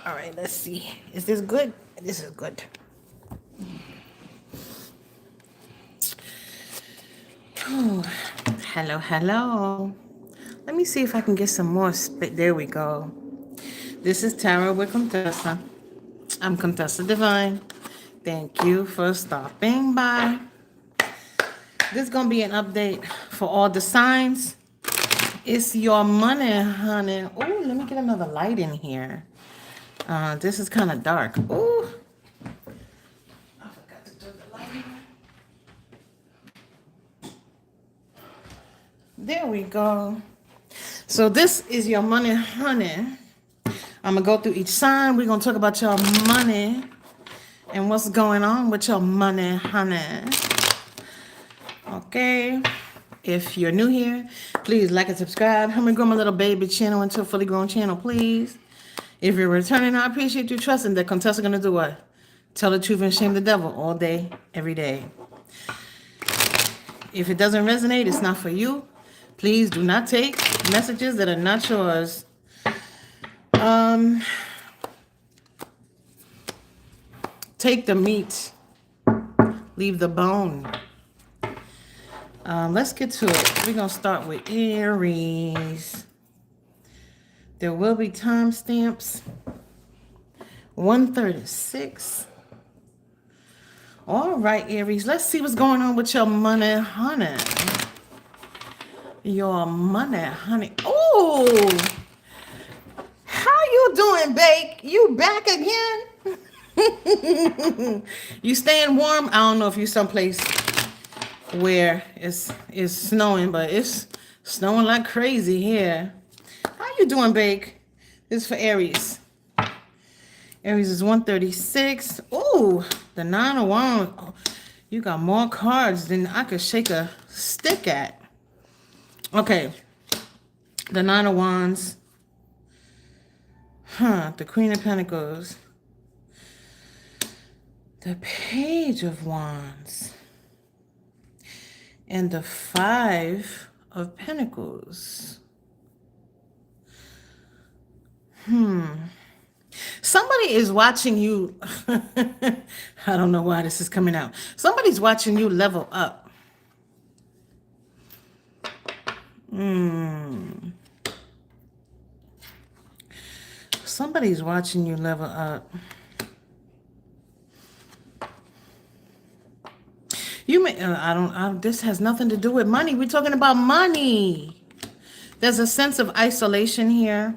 All right, let's see. Is this good? This is good. Oh, hello, hello. Let me see if I can get some more spit. There we go. This is Tarot with Contessa. I'm Contessa Divine. Thank you for stopping by. This is going to be an update for all the signs. It's your money, honey. Oh, let me get another light in here. This is kind of dark. Oh, I forgot to turn the light on. There we go. So this is your money, honey. I'm going to go through each sign. We're going to talk about your money and what's going on with your money, honey. Okay. If you're new here, please like and subscribe. Help me grow my little baby channel into a fully grown channel, please. If you're returning, I appreciate you trusting that Contessa going to do what? Tell the truth and shame the devil all day, every day. If it doesn't resonate, it's not for you. Please do not take messages that are not yours. Take the meat. Leave the bone. Let's get to it. We're going to start with Aries. There will be timestamps. 136. All right, Aries. Let's see what's going on with your money, honey. Your money, honey. Oh, how you doing, Bake? You back again? You staying warm? I don't know if you someplace where it's snowing, but it's snowing like crazy here. How you doing, Bake? This is for Aries. Aries is 136. Oh, the 9 of Wands. Oh, you got more cards than I could shake a stick at. Okay. The 9 of Wands. The Queen of Pentacles. The Page of Wands. And the 5 of Pentacles. Somebody is watching you. I don't know why this is coming out. Somebody's watching you level up. Somebody's watching you level up. You may, this has nothing to do with money. We're talking about money. There's a sense of isolation here.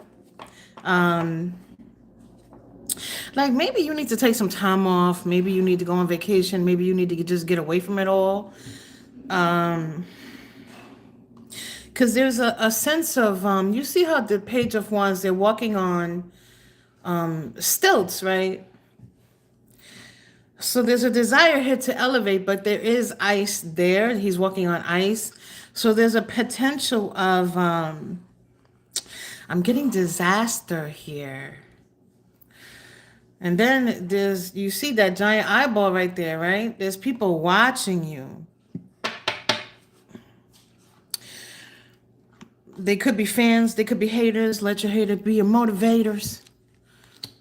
Like maybe you need to take some time off. Maybe you need to go on vacation. Maybe you need to just get away from it all. Because there's a sense of, you see how the Page of Wands, they're walking on stilts, right? So there's a desire here to elevate, but there is ice there. He's walking on ice. So there's a potential of, I'm getting disaster here. And then you see that giant eyeball right there, right? There's people watching you. They could be fans. They could be haters. Let your hater be your motivators.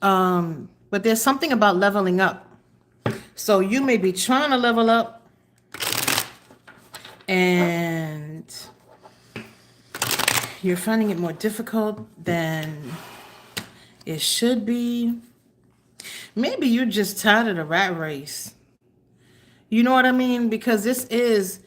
But there's something about leveling up. So you may be trying to level up and you're finding it more difficult than it should be. Maybe you're just tired of the rat race. You know what I mean? Because this is,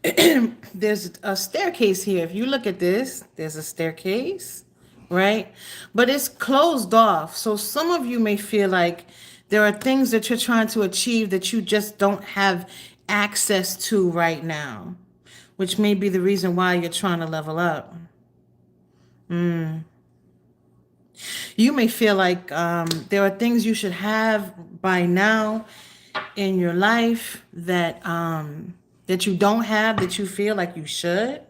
there's a staircase here. If you look at this, there's a staircase, right? But it's closed off. So some of you may feel like there are things that you're trying to achieve that you just don't have access to right now, which may be the reason why you're trying to level up. You may feel like there are things you should have by now in your life that that you don't have, that you feel like you should.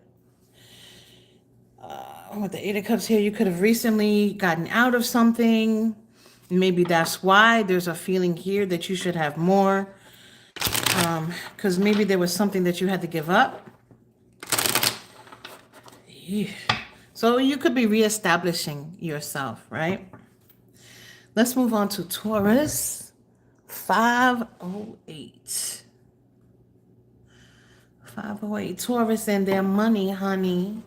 With the 8 of Cups here, you could have recently gotten out of something. Maybe that's why there's a feeling here that you should have more. Because maybe there was something that you had to give up. Yeah. So you could be reestablishing yourself, right? Let's move on to Taurus. 508. 508. Taurus and their money, honey.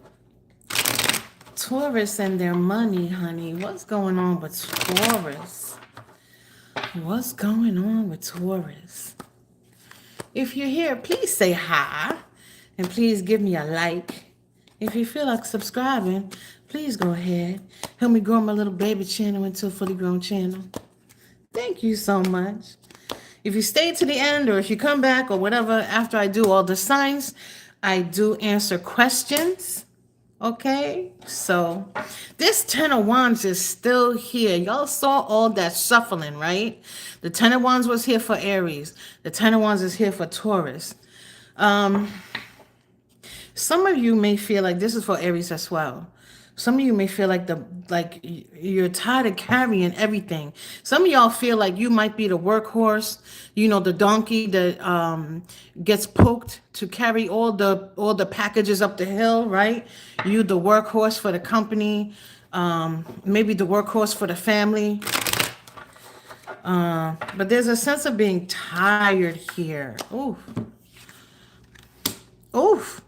Taurus and their money, honey. What's going on with Taurus? What's going on with Taurus? If you're here, please say hi. And please give me a like. If you feel like subscribing, please go ahead. Help me grow my little baby channel into a fully grown channel. Thank you so much. If you stay to the end or if you come back or whatever after I do all the signs, I do answer questions. Okay? So this Ten of Wands is still here. Y'all saw all that shuffling, right? The Ten of Wands was here for Aries. The Ten of Wands is here for Taurus. Some of you may feel like this is for Aries as well. Some of you may feel like you're tired of carrying everything. Some of y'all feel like you might be the workhorse, you know, the donkey that gets poked to carry all the packages up the hill, right? You the workhorse for the company, maybe the workhorse for the family. But there's a sense of being tired here. Oof. Oof.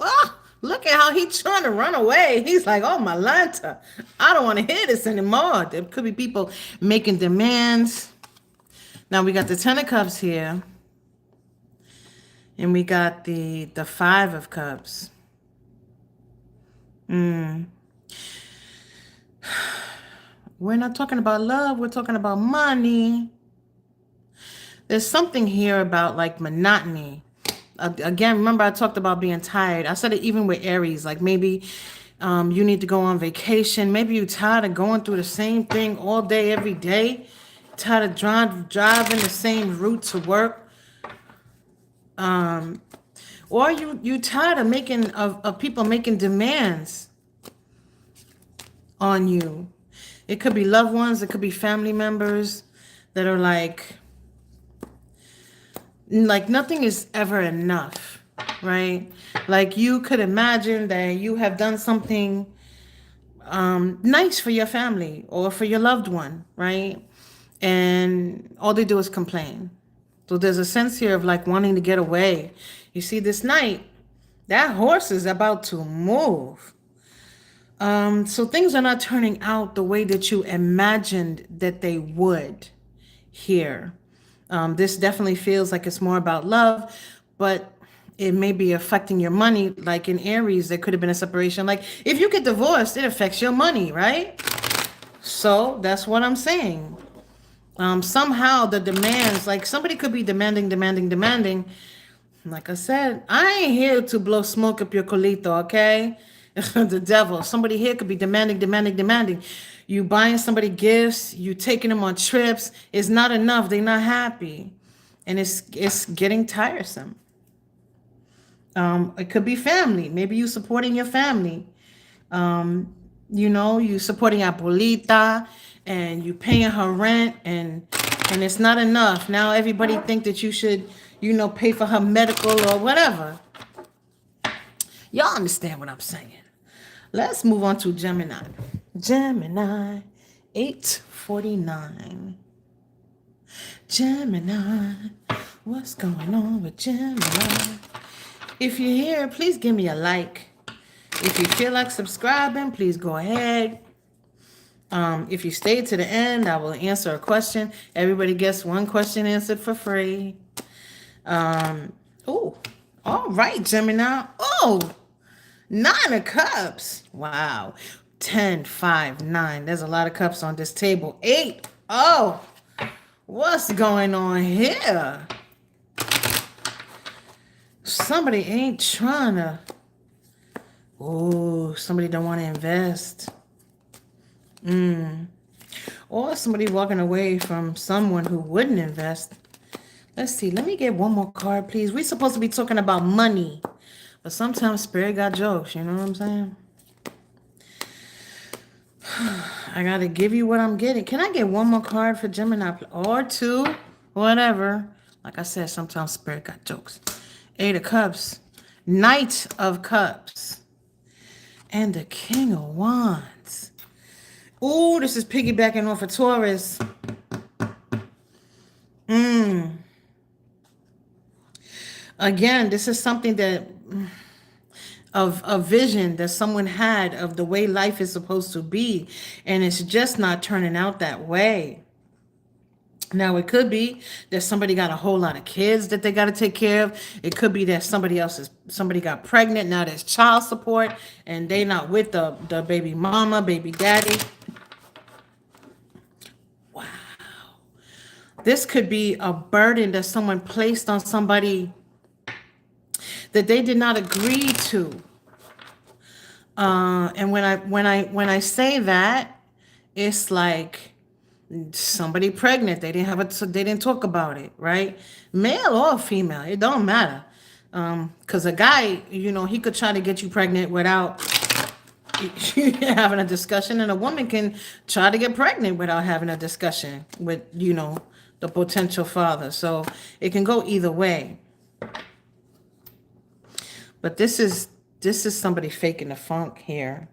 Oh, look at how he's trying to run away. He's like, oh, my Lanta, I don't want to hear this anymore. There could be people making demands. Now we got the Ten of Cups here. And we got the Five of Cups. We're not talking about love. We're talking about money. There's something here about like monotony. Again, remember I talked about being tired. I said it even with Aries. Like maybe you need to go on vacation. Maybe you're tired of going through the same thing all day, every day. Tired of driving the same route to work. Or you tired of people making demands on you. It could be loved ones. It could be family members that are like nothing is ever enough, right? Like you could imagine that you have done something nice for your family or for your loved one, right? And all they do is complain. So there's a sense here of like wanting to get away. You see, this night, that horse is about to move. So things are not turning out the way that you imagined that they would here. This definitely feels like it's more about love, but it may be affecting your money. Like in Aries, there could have been a separation. Like if you get divorced, it affects your money, right? So that's what I'm saying. Somehow the demands, like somebody could be demanding. Like I said, I ain't here to blow smoke up your colito, okay? The devil. Somebody here could be demanding. You buying somebody gifts, you taking them on trips. It's not enough. They're not happy. And it's getting tiresome. It could be family. Maybe you supporting your family. You know, you supporting abuelita and you paying her rent and it's not enough. Now everybody think that you should, you know, pay for her medical or whatever. Y'all understand what I'm saying. Let's move on to Gemini. Gemini, 849. Gemini, what's going on with Gemini? If you're here, please give me a like. If you feel like subscribing, please go ahead. If you stay to the end, I will answer a question. Everybody gets one question answered for free. Oh, all right, Gemini. Oh, 9 of Cups. Wow. 10, 5, 9. There's a lot of cups on this table. 8. Oh, what's going on here? Somebody ain't trying to. Oh, somebody don't want to invest. Or somebody walking away from someone who wouldn't invest. Let's see. Let me get one more card, please. We're supposed to be talking about money. But sometimes Spirit got jokes. You know what I'm saying? I got to give you what I'm getting. Can I get one more card for Gemini? Or 2? Whatever. Like I said, sometimes Spirit got jokes. 8 of Cups. Knight of Cups. And the King of Wands. Ooh, this is piggybacking off of Taurus. Again, this is something that of a vision that someone had of the way life is supposed to be, and it's just not turning out that way. Now, it could be that somebody got a whole lot of kids that they got to take care of. It could be that somebody got pregnant. Now there's child support and they not with the baby mama, baby daddy. Wow. This could be a burden that someone placed on somebody that they did not agree to. And when I say that, it's like somebody pregnant. They didn't talk about it, right? Male or female, it don't matter. Because a guy, he could try to get you pregnant without having a discussion, and a woman can try to get pregnant without having a discussion with, the potential father. So it can go either way. But this is somebody faking the funk here.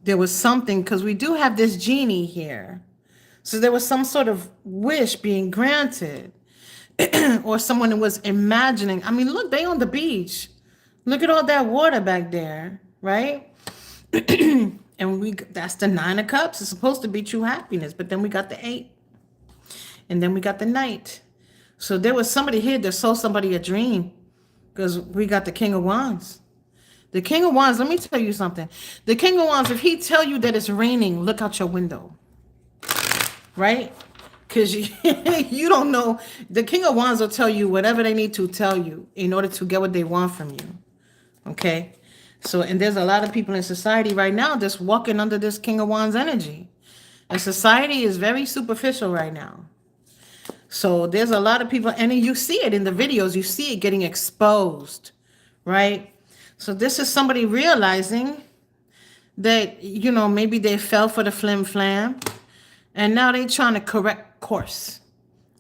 There was something, because we do have this genie here. So there was some sort of wish being granted. Or someone who was imagining. I mean, look, they on the beach. Look at all that water back there, right? And that's the 9 of Cups. It's supposed to be true happiness. But then we got the 8. And then we got the Knight. So there was somebody here that sold somebody a dream. Because we got the King of Wands. The King of Wands, let me tell you something. The King of Wands, if he tell you that it's raining, look out your window. Right? Because you don't know. The King of Wands will tell you whatever they need to tell you in order to get what they want from you. Okay? So, and there's a lot of people in society right now that's walking under this King of Wands energy. And society is very superficial right now. So there's a lot of people, and you see it in the videos, you see it getting exposed, right? So this is somebody realizing that, maybe they fell for the flim flam, and now they're trying to correct course,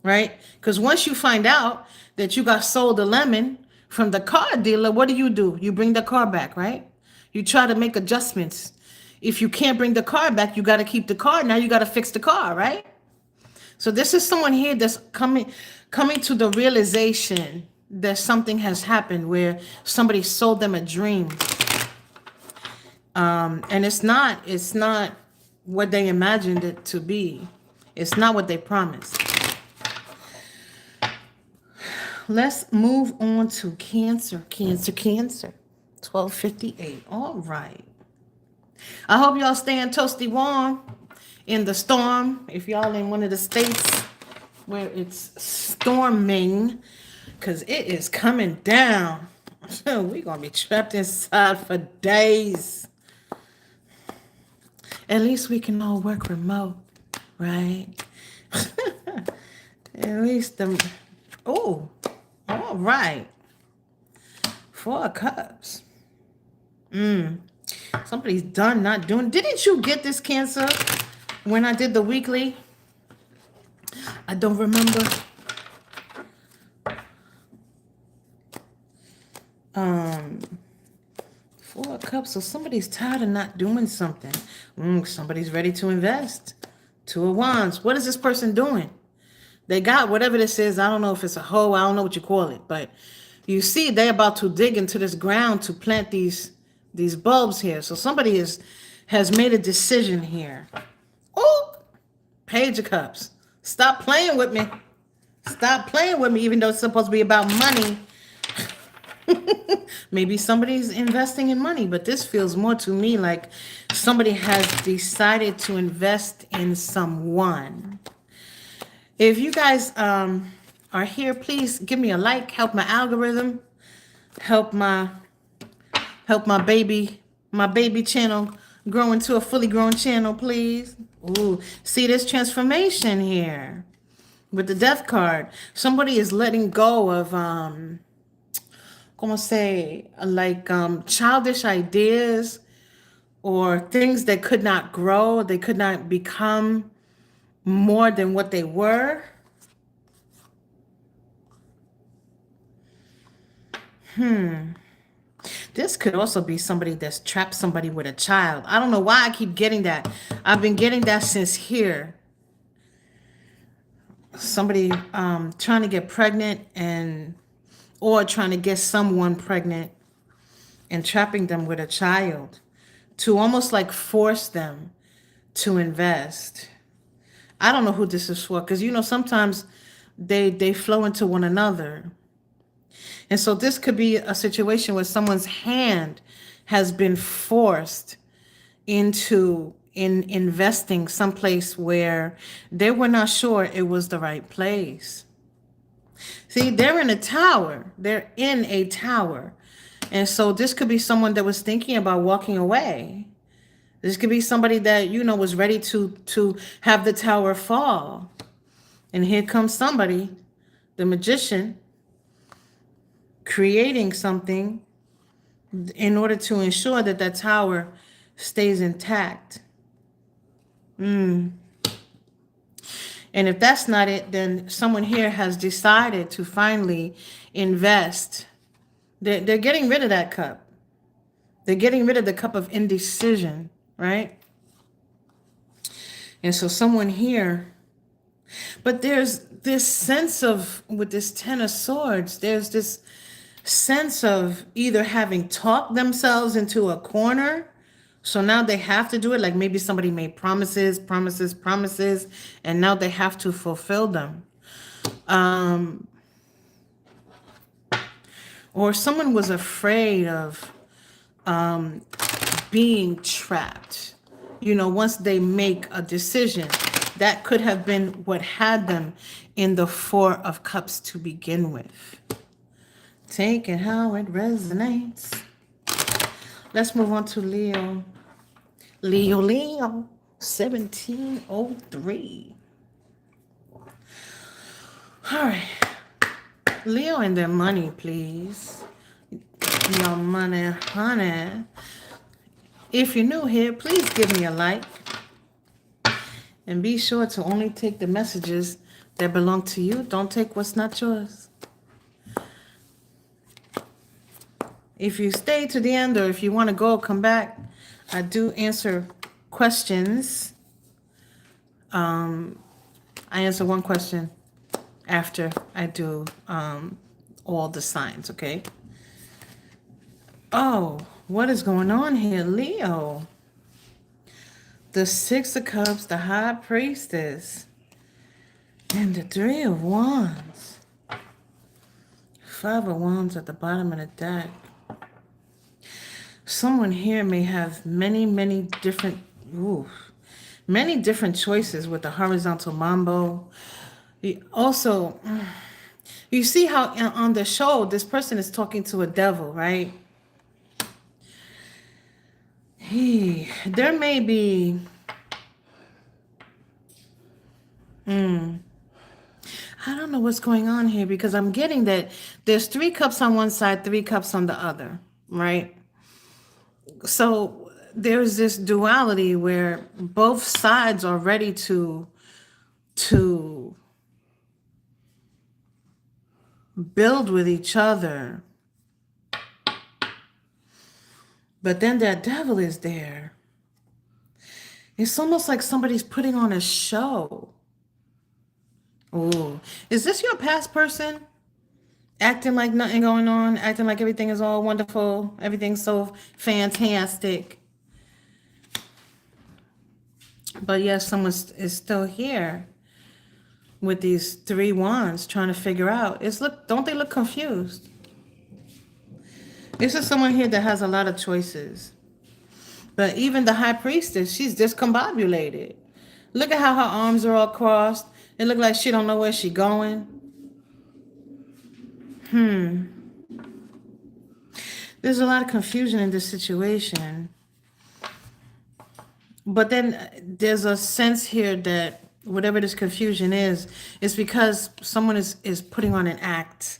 right? Because once you find out that you got sold a lemon from the car dealer, what do? You bring the car back, right? You try to make adjustments. If you can't bring the car back, you got to keep the car. Now you got to fix the car, right? So this is someone here that's coming to the realization that something has happened where somebody sold them a dream. And it's not what they imagined it to be. It's not what they promised. Let's move on to Cancer. Cancer. 12:58. All right. I hope y'all staying toasty warm in the storm. If y'all in one of the states where it's storming, because it is coming down. We're going to be trapped inside for days. At least we can all work remote, right? At least all right. 4 of Cups. Somebody's done not doing. Didn't you get this, Cancer, when I did the weekly? I don't remember. 4 of Cups. So somebody's tired of not doing something. Somebody's ready to invest. 2 of Wands. What is this person doing? They got whatever this is. I don't know if it's a hoe. I don't know what you call it. But you see, they're about to dig into this ground to plant these bulbs here. So somebody has made a decision here. Oh, Page of Cups. Stop playing with me. Stop playing with me, even though it's supposed to be about money. Maybe somebody's investing in money, but this feels more to me like somebody has decided to invest in someone. If you guys are here, please give me a like, help my algorithm, help my baby channel grow into a fully grown channel, please. Ooh, see this transformation here with the Death card. Somebody is letting go of childish ideas or things that could not grow. They could not become more than what they were. This could also be somebody that's trapped somebody with a child. I don't know why I keep getting that. I've been getting that since here. Somebody trying to get pregnant and or trying to get someone pregnant and trapping them with a child to almost like force them to invest. I don't know who this is for because sometimes they flow into one another. And so this could be a situation where someone's hand has been forced into investing someplace where they were not sure it was the right place. See, they're in a tower. They're in a tower. And so this could be someone that was thinking about walking away. This could be somebody that, was ready to have the tower fall. And here comes somebody, the magician, creating something in order to ensure that that tower stays intact. And if that's not it, then someone here has decided to finally invest. They're getting rid of that cup. They're getting rid of the cup of indecision, right? And so someone here, but there's this sense of, with this Ten of Swords, there's this sense of either having talked themselves into a corner, so now they have to do it, like maybe somebody made promises, and now they have to fulfill them. Or someone was afraid of being trapped. Once they make a decision, that could have been what had them in the Four of Cups to begin with. Take it how it resonates. Let's move on to Leo. Leo, 1703. All right. Leo and their money, please. Your money, honey. If you're new here, please give me a like. And be sure to only take the messages that belong to you. Don't take what's not yours. If you stay to the end, or if you want to go, come back. I do answer questions. I answer one question after I do all the signs, okay? Oh, what is going on here, Leo? The Six of Cups, the High Priestess, and the Three of Wands. Five of Wands at the bottom of the deck. Someone here may have many different choices with the horizontal mambo. Also, you see how on the show, this person is talking to a devil, right? There may be, I don't know what's going on here, because I'm getting that there's 3 cups on one side, 3 cups on the other, right? So there's this duality where both sides are ready to build with each other. But then that devil is there. It's almost like somebody's putting on a show. Oh, is this your past person? Acting like nothing going on, acting like everything is all wonderful, everything's so fantastic. But yes, someone is still here with these 3 wands trying to figure out. Don't they look confused? This is someone here that has a lot of choices. But even the High Priestess, she's discombobulated. Look at how her arms are all crossed. It looks like she don't know where she's going. There's a lot of confusion in this situation. But then there's a sense here that whatever this confusion is, it's because someone is putting on an act.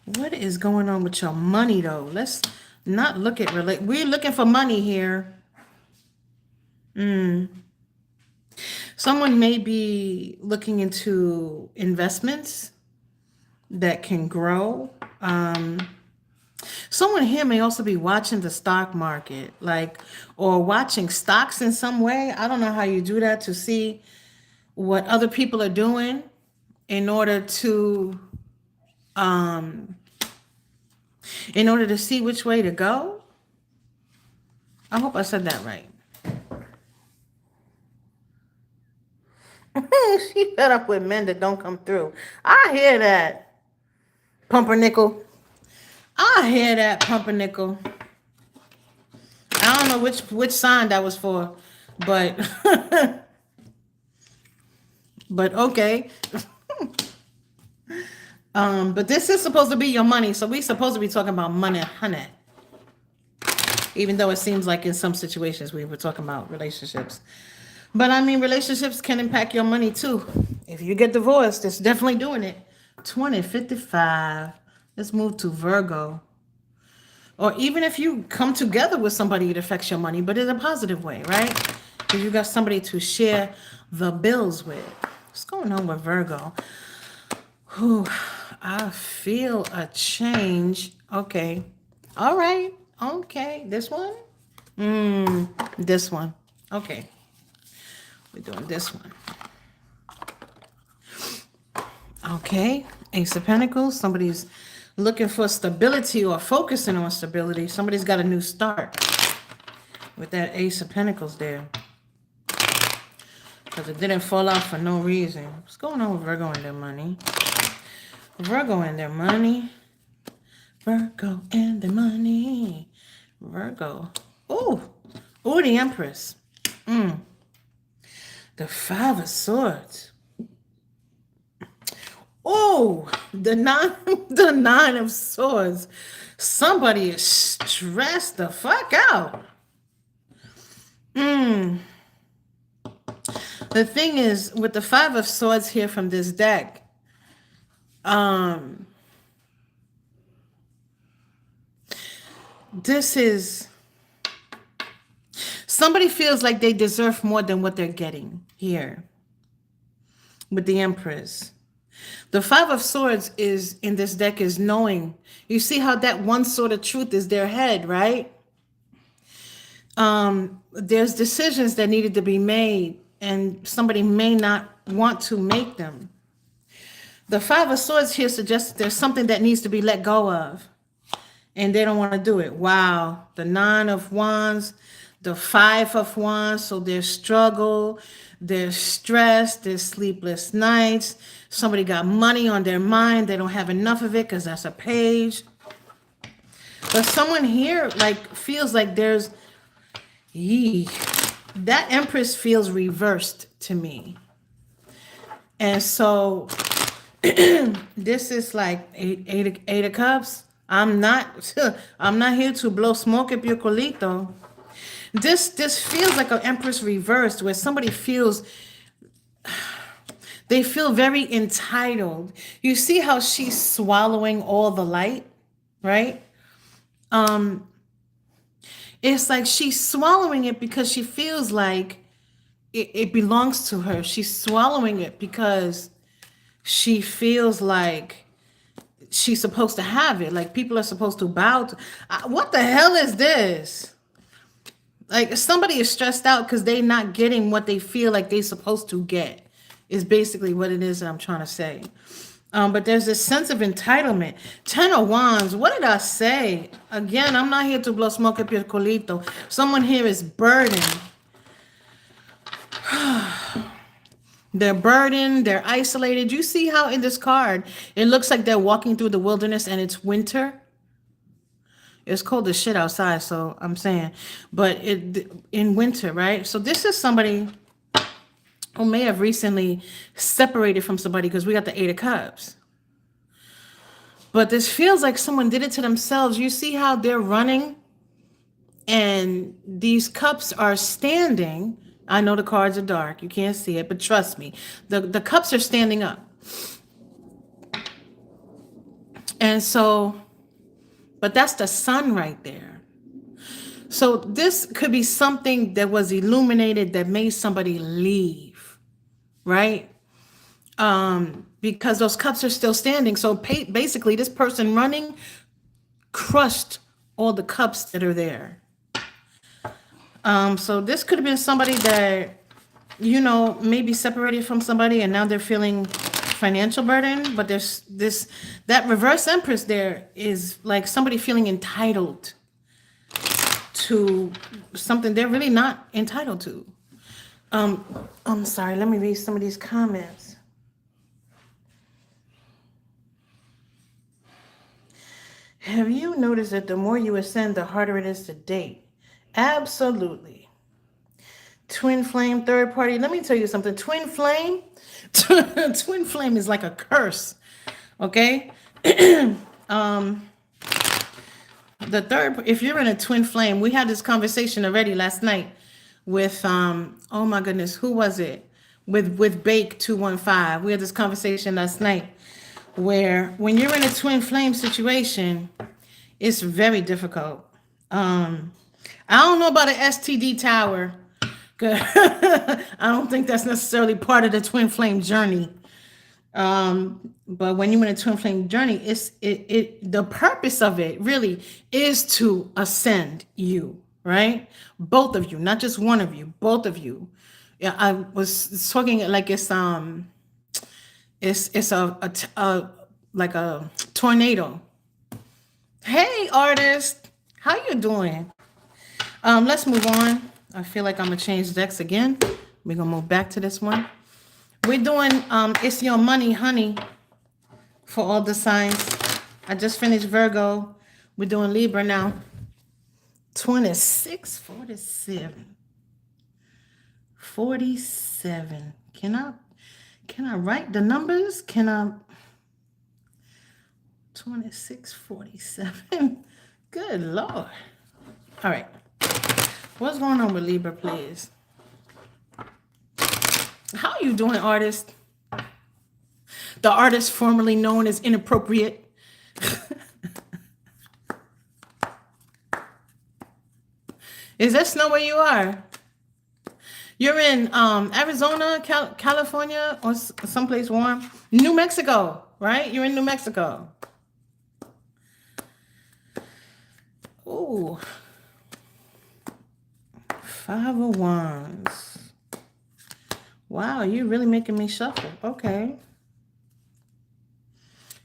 What is going on with your money, though? Let's not look at we're looking for money here. Someone may be looking into investments. that can grow. Someone here may also be watching the stock market, like, or watching stocks in some way. I don't know how you do that, to see what other people are doing in order to see which way to go. I hope I said that right. She fed up with men that don't come through. I hear that, pumpernickel. I hear that, pumpernickel. I don't know which sign that was for, but but okay. But this is supposed to be your money, so we're supposed to be talking about money, honey. Even though it seems like in some situations we were talking about relationships. But I mean, relationships can impact your money too. If you get divorced, it's definitely doing it. 2055. Let's move to Virgo. Or even if you come together with somebody, it affects your money, but in a positive way, right? Because you got somebody to share the bills with. What's going on with Virgo? Whew, I feel a change. Okay. All right. Okay. This one? This one. Okay. We're doing this one. Okay. Ace of Pentacles. Somebody's looking for stability or focusing on stability. Somebody's got a new start with that Ace of Pentacles there. Because it didn't fall out for no reason. What's going on with Virgo and their money? Virgo and their money. Virgo and their money. Virgo. Ooh. Ooh, the Empress. The Five of Swords. Oh, the nine of Swords. Somebody is stressed the fuck out. The thing is, with the Five of Swords here from this deck, this is, somebody feels like they deserve more than what they're getting here with the Empress. The Five of Swords is in this deck is knowing. You see how that one sword of truth is their head, right? There's decisions that needed to be made, and somebody may not want to make them. The Five of Swords here suggests there's something that needs to be let go of, and they don't want to do it. Wow. The Nine of Wands, the Five of Wands. So there's struggle, there's stress, there's sleepless nights. Somebody got money on their mind. They don't have enough of it because that's a page. But someone here feels like there's, that Empress feels reversed to me. And so this is like eight of cups. I'm not here to blow smoke up your colito. This feels like an Empress reversed, where somebody feels, they feel very entitled. You see how she's swallowing all the light, right? It's like she's swallowing it because she feels like it belongs to her. She's swallowing it because she feels like she's supposed to have it. Like people are supposed to bow to. What the hell is this? Like somebody is stressed out because they're not getting what they feel like they're supposed to get, is basically what it is that I'm trying to say. But there's this sense of entitlement. 10 of Wands. What did I say? Again, I'm not here to blow smoke up your colito. Someone here is burdened. They're burdened. They're isolated. You see how in this card, it looks like they're walking through the wilderness and it's winter. It's cold as shit outside, so I'm saying. But in winter, right? So this is somebody who may have recently separated from somebody, because we got the Eight of Cups. But this feels like someone did it to themselves. You see how they're running and these cups are standing. I know the cards are dark. You can't see it, but trust me. The cups are standing up. And so, but that's the sun right there. So this could be something that was illuminated that made somebody leave. Right? because those cups are still standing. So basically, this person running crushed all the cups that are there. So this could have been somebody that, maybe separated from somebody and now they're feeling financial burden. But there's that reverse empress there is like somebody feeling entitled to something they're really not entitled to. I'm sorry, let me read some of these comments. Have you noticed that the more you ascend, the harder it is to date? Absolutely. Twin flame, third party. Let me tell you something. Twin flame is like a curse. Okay? If you're in a twin flame, we had this conversation already last night with oh my goodness, who was it? With Bake 215. We had this conversation last night where when you're in a twin flame situation, it's very difficult. I don't know about an STD tower. I don't think that's necessarily part of the twin flame journey. But when you're in a twin flame journey, the purpose of it really is to ascend you, right? Both of you, not just one of you, both of you. Yeah, I was talking like it's a like a tornado. Hey, artist, how you doing? Let's move on. I feel like I'm gonna change decks again. We're gonna move back to this one. We're doing It's Your Money, Honey, for all the signs. I just finished Virgo. We're doing Libra now. 26, 47. 47. Can I write the numbers? 26, 47. Good Lord. All right. What's going on with Libra, please? How are you doing, artist? The artist formerly known as Inappropriate. Is that snow where you are? You're in Arizona, California, or someplace warm? New Mexico, right? You're in New Mexico. Ooh. 5 of Wands. Wow, you're really making me shuffle. Okay.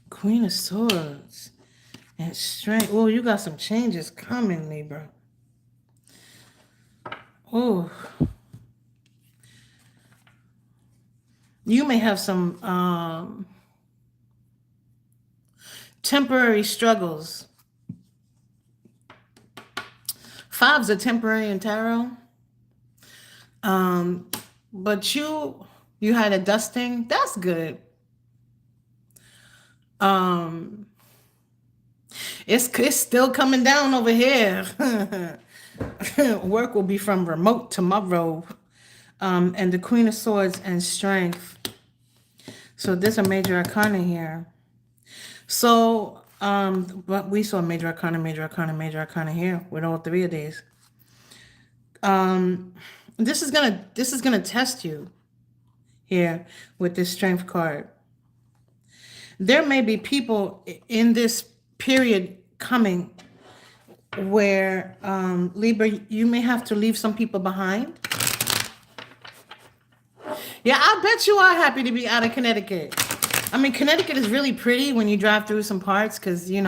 Queen of Swords and Strength. Oh, you got some changes coming, Libra. Oh. You may have some temporary struggles. 5s are temporary in tarot. But you had a dusting. That's good. It's still coming down over here. Work will be from remote tomorrow. And the Queen of Swords and Strength. So there's a major arcana here. So, but we saw major arcana here with all 3 of these. This is gonna test you here with this Strength card. There may be people in this period coming where Libra, you may have to leave some people behind. Yeah, I bet you are happy to be out of Connecticut. I mean, Connecticut is really pretty when you drive through some parts because, it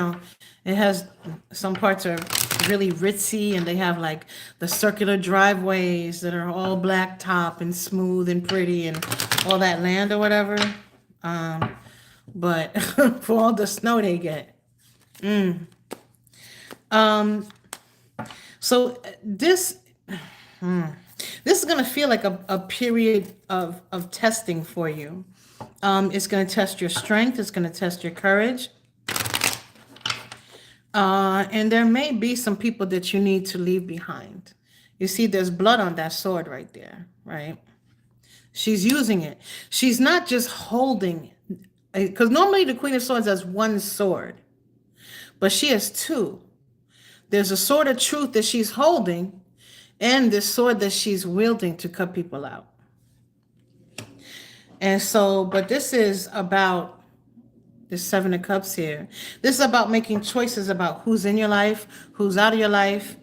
has some parts are really ritzy and they have like the circular driveways that are all black top and smooth and pretty and all that land or whatever. But for all the snow they get. So this is going to feel like a period of testing for you. It's going to test your strength. It's going to test your courage. And there may be some people that you need to leave behind. You see, there's blood on that sword right there, right? She's using it. She's not just holding, because normally the Queen of Swords has 1 sword, but she has 2. There's a sword of truth that she's holding and this sword that she's wielding to cut people out. And so, but this is about the Seven of Cups here. This is about making choices about who's in your life, who's out of your life,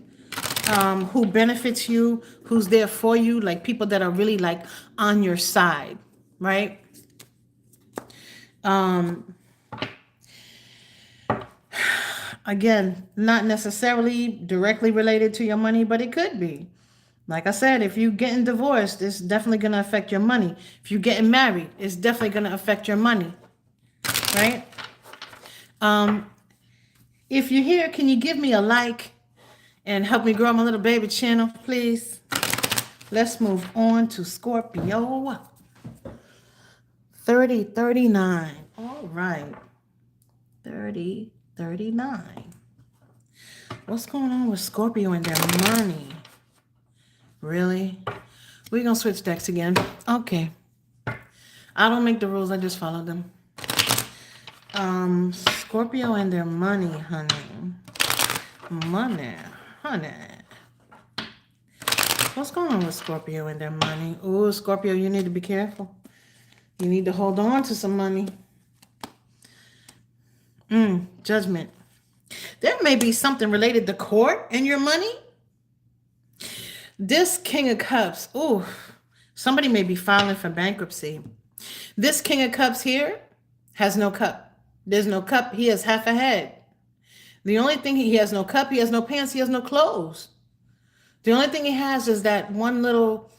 who benefits you, who's there for you, like people that are really like on your side, right? Again, not necessarily directly related to your money, but it could be. Like I said, if you're getting divorced, it's definitely going to affect your money. If you're getting married, it's definitely going to affect your money, right? If you're here, can you give me a like and help me grow my little baby channel, please? Let's move on to Scorpio. 3039. All right. 3039. What's going on with Scorpio and their money? Really? We're going to switch decks again. Okay. I don't make the rules. I just follow them. Scorpio and their money, honey. Money, honey. What's going on with Scorpio and their money? Ooh, Scorpio, you need to be careful. You need to hold on to some money. Judgment. There may be something related to court and your money. This King of Cups, ooh, somebody may be filing for bankruptcy. This King of Cups here has no cup. There's no cup. He has half a head. The only thing, he has no cup, he has no pants, he has no clothes. The only thing he has is that one little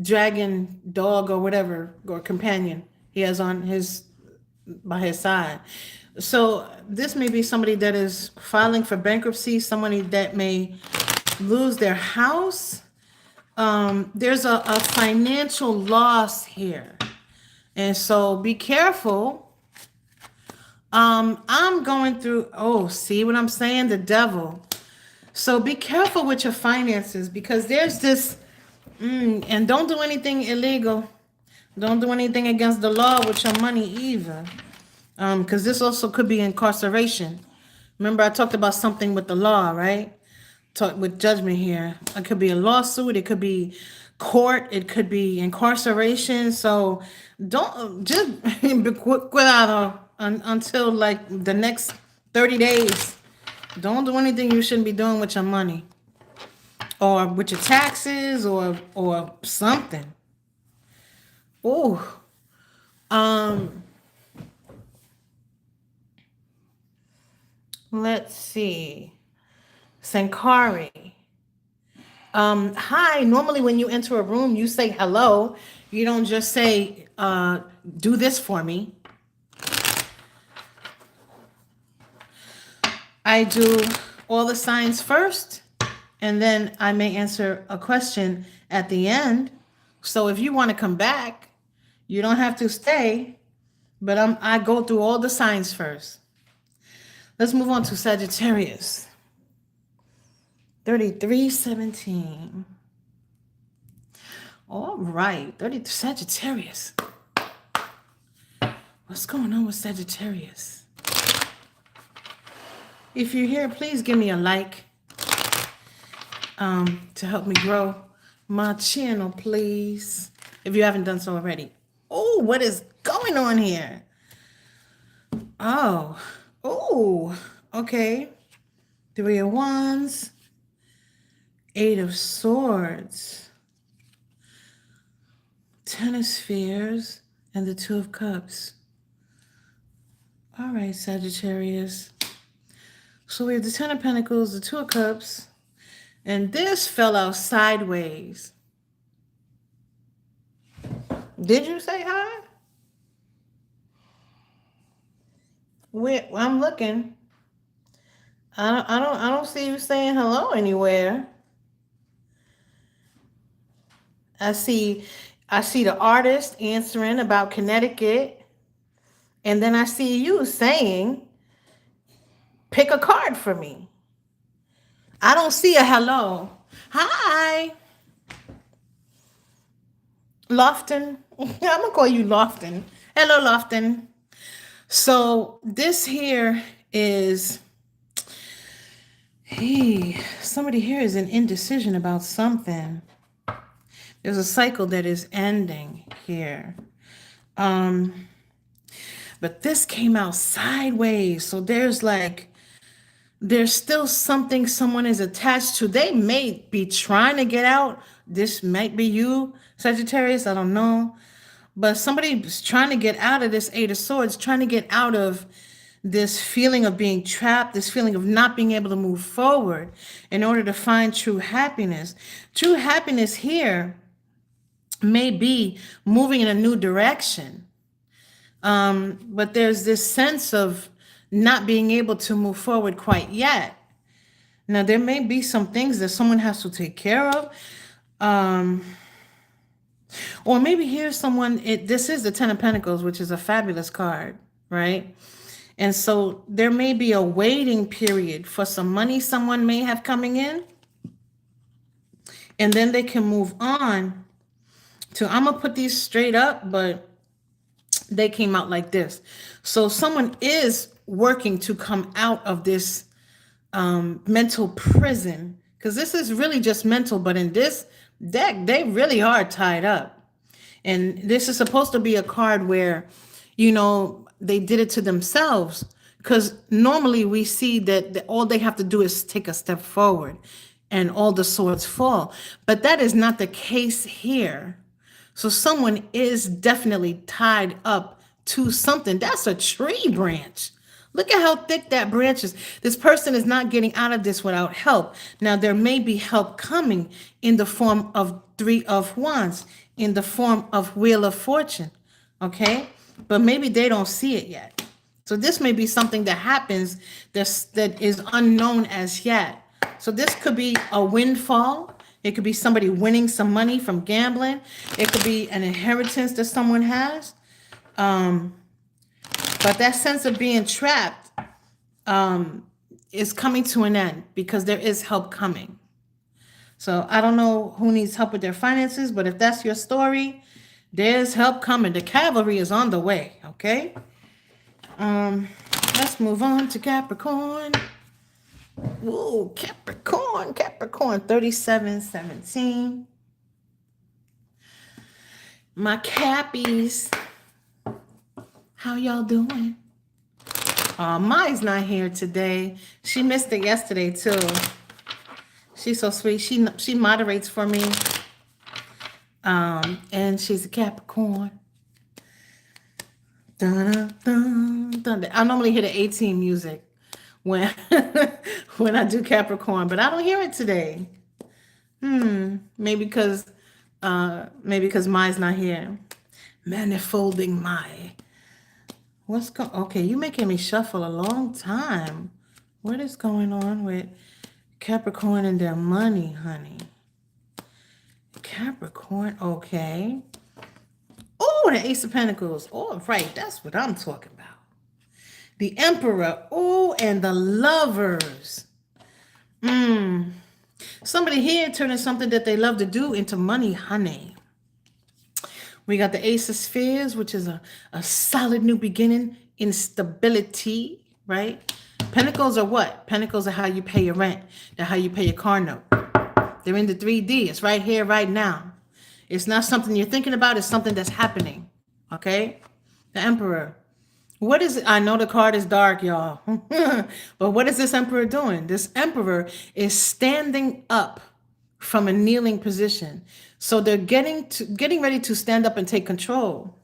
dragon dog or whatever, or companion he has on by his side. So this may be somebody that is filing for bankruptcy, somebody that may lose their house. There's a financial loss here. And so be careful. I'm going through, see what I'm saying? The devil. So be careful with your finances, because there's this, and don't do anything illegal. Don't do anything against the law with your money either. Because this also could be incarceration. Remember, I talked about something with the law, right? With judgment here. It could be a lawsuit. It could be court. It could be incarceration. So don't just until like the next 30 days. Don't do anything you shouldn't be doing with your money, or with your taxes, or something. Oh, let's see. Sankari. Hi. Normally when you enter a room, you say hello. You don't just say, do this for me. I do all the signs first, and then I may answer a question at the end. So if you want to come back, you don't have to stay, but I go through all the signs first. Let's move on to Sagittarius. 3317. All right, Sagittarius. What's going on with Sagittarius? If you're here, please give me a like to help me grow my channel, please. If you haven't done so already. Oh, what is going on here? Oh, okay. 3 of Wands, 8 of Swords, 10 of Spheres, and the 2 of Cups. All right, Sagittarius. So we have the 10 of Pentacles, the 2 of Cups, and this fell out sideways. Did you say hi? I'm looking. I don't see you saying hello anywhere. I see the artist answering about Connecticut, and then I see you saying, pick a card for me. I don't see a hello. Hi. Lofton. I'm going to call you Lofton. Hello, Lofton. So this here is, somebody here is in indecision about something. There's a cycle that is ending here. But this came out sideways. So there's still something someone is attached to. They may be trying to get out. This might be you, Sagittarius. I don't know. But somebody's trying to get out of this Eight of Swords, trying to get out of this feeling of being trapped, this feeling of not being able to move forward in order to find true happiness. True happiness here may be moving in a new direction. But there's this sense of not being able to move forward quite yet. Now, there may be some things that someone has to take care of. Or maybe here's someone, this is the Ten of Pentacles, which is a fabulous card, right? And so there may be a waiting period for some money someone may have coming in. And then they can move on to, I'm going to put these straight up, but they came out like this. So someone is working to come out of this mental prison, because this is really just mental, but in this deck, they really are tied up. And this is supposed to be a card where, they did it to themselves, because normally we see that all they have to do is take a step forward and all the swords fall. But that is not the case here. So someone is definitely tied up to something. That's a tree branch. Look at how thick that branch is. This person is not getting out of this without help. Now, there may be help coming in the form of Three of Wands, in the form of Wheel of Fortune, okay? But maybe they don't see it yet. So this may be something that happens that is unknown as yet. So this could be a windfall. It could be somebody winning some money from gambling. It could be an inheritance that someone has. But that sense of being trapped is coming to an end, because there is help coming. So I don't know who needs help with their finances, but if that's your story, there's help coming. The cavalry is on the way, okay? Let's move on to Capricorn. Ooh, Capricorn, 3717. My Cappies. How y'all doing? Mai's not here today. She missed it yesterday too. She's so sweet. She moderates for me. And she's a Capricorn. Dun, dun, dun. I normally hear the 18 music when when I do Capricorn, but I don't hear it today. Maybe because Mai's not here. Manifolding Mai. Okay, you making me shuffle a long time. What is going on with Capricorn and their money, honey? Capricorn, okay. Oh, the Ace of Pentacles. Oh, right, that's what I'm talking about. The Emperor. Oh, and the Lovers. Somebody here turning something that they love to do into money, honey. We got the Ace of Spheres, which is a solid new beginning, instability, right? Pentacles are what? Pentacles are how you pay your rent. They're how you pay your car note. They're in the 3D. It's right here, right now. It's not something you're thinking about. It's something that's happening, okay? The Emperor. What is it? I know the card is dark, y'all. But what is this Emperor doing? This Emperor is standing up from a kneeling position. So they're getting ready to stand up and take control.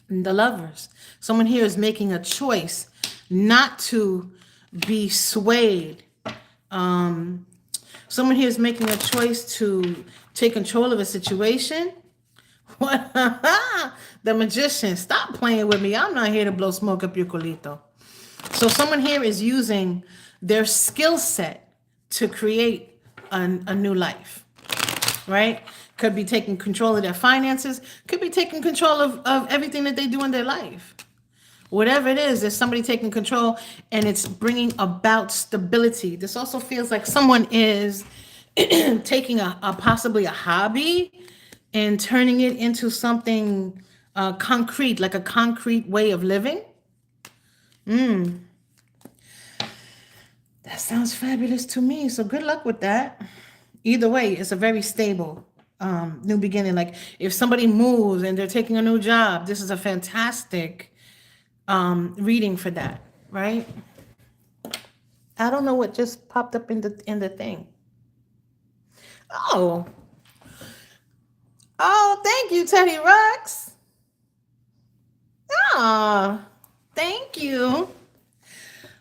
And the Lovers. Someone here is making a choice not to be swayed. Someone here is making a choice to take control of a situation. What? The Magician. Stop playing with me. I'm not here to blow smoke up your culito. So someone here is using their skill set to create a new life. Right? Could be taking control of their finances. Could be taking control of everything that they do in their life. Whatever it is, there's somebody taking control, and it's bringing about stability. This also feels like someone is taking a possibly a hobby and turning it into something concrete, like a concrete way of living. That sounds fabulous to me. So good luck with that. Either way, it's a very stable new beginning. Like if somebody moves and they're taking a new job, this is a fantastic reading for that, right? I don't know what just popped up in the thing. Oh, thank you, Teddy Rucks. Ah, thank you.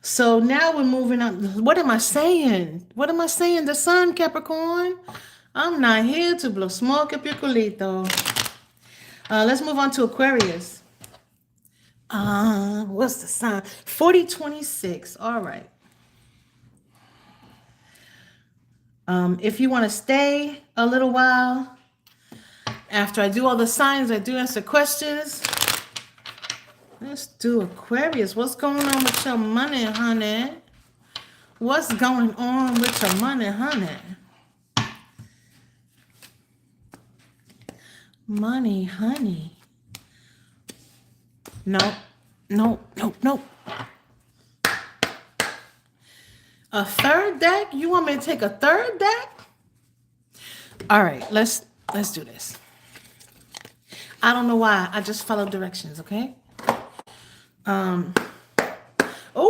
So now we're moving on. What am I saying? What am I saying? The sun, Capricorn. I'm not here to blow smoke up your culito. Let's move on to Aquarius. What's the sign? 4026. All right. If you want to stay a little while, after I do all the signs, I do answer questions. Let's do Aquarius. What's going on with your money, honey? What's going on with your money, honey? Money, honey. No. A third deck? You want me to take a third deck? All right, let's do this. I don't know why. I just follow directions, okay? Oh,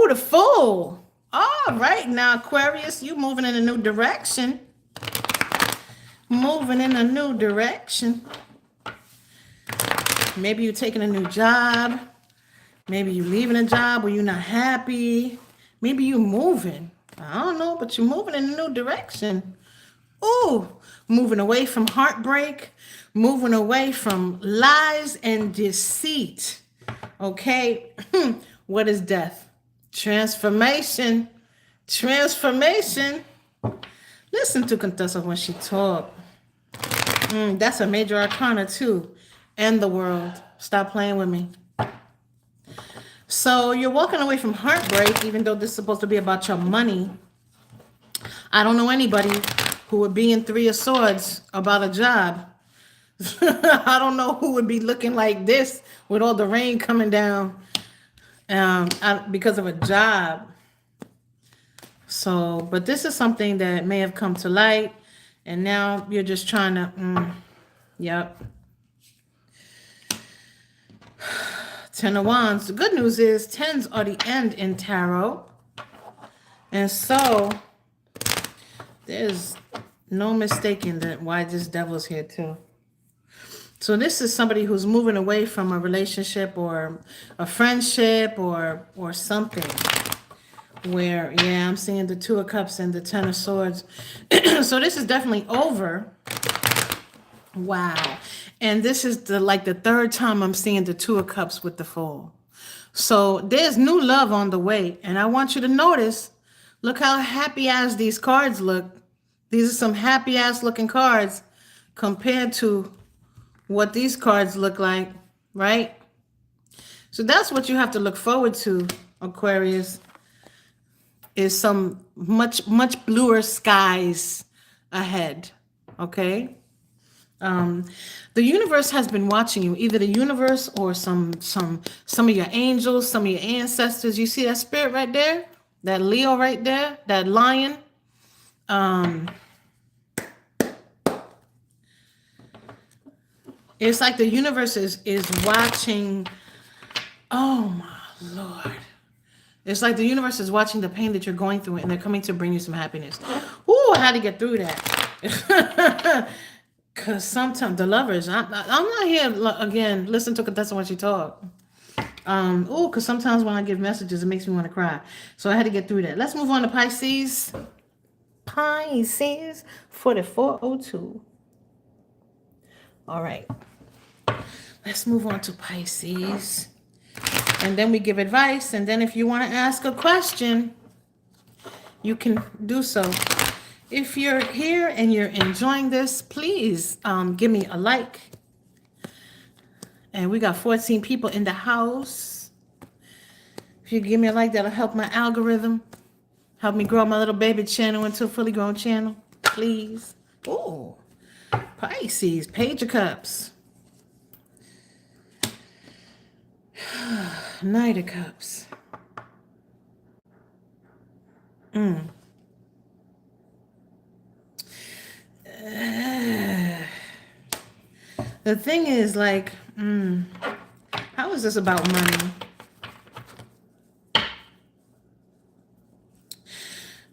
the Fool. All right, now Aquarius, you moving in a new direction. Moving in a new direction. Maybe you're taking a new job. Maybe you're leaving a job where you're not happy. Maybe you're moving. I don't know, but you're moving in a new direction. Ooh, moving away from heartbreak, moving away from lies and deceit. Okay, what is death? Transformation. Transformation. Listen to Contessa when she talk. That's a major arcana too. And the world. Stop playing with me. So you're walking away from heartbreak, even though this is supposed to be about your money. I don't know anybody who would be in Three of Swords about a job. I don't know who would be looking like this with all the rain coming down because of a job. So, but this is something that may have come to light, and now you're just trying to, yep. 10 of Wands. The good news is 10s are the end in tarot. And so there's no mistaking that why this devil's here too. So this is somebody who's moving away from a relationship or a friendship or something where, yeah, I'm seeing the Two of Cups and the 10 of Swords. So this is definitely over. Wow. And this is the third time I'm seeing the Two of Cups with the Fool. So there's new love on the way. And I want you to notice, look how happy ass these cards look. These are some happy ass looking cards compared to what these cards look like, right? So that's what you have to look forward to, Aquarius, is some much bluer skies ahead, okay? The universe has been watching you, either the universe or some of your angels, some of your ancestors. You see that spirit right there? That Leo right there? That lion? It's like the universe is watching. Oh my Lord. It's like the universe is watching the pain that you're going through and they're coming to bring you some happiness. Ooh, I had to get through that. Because sometimes the lovers, I'm not here, again, listen to Contessa when she talk. Because sometimes when I give messages, it makes me want to cry. So I had to get through that. Let's move on to Pisces. Pisces 4402. All right. Let's move on to Pisces. And then we give advice. And then if you want to ask a question, you can do so. If you're here and you're enjoying this, please give me a like. And we got 14 people in the house. If you give me a like, that'll help my algorithm. Help me grow my little baby channel into a fully grown channel. Please. Ooh. Pisces, Page of Cups. Knight of Cups. The thing is, like, how is this about money?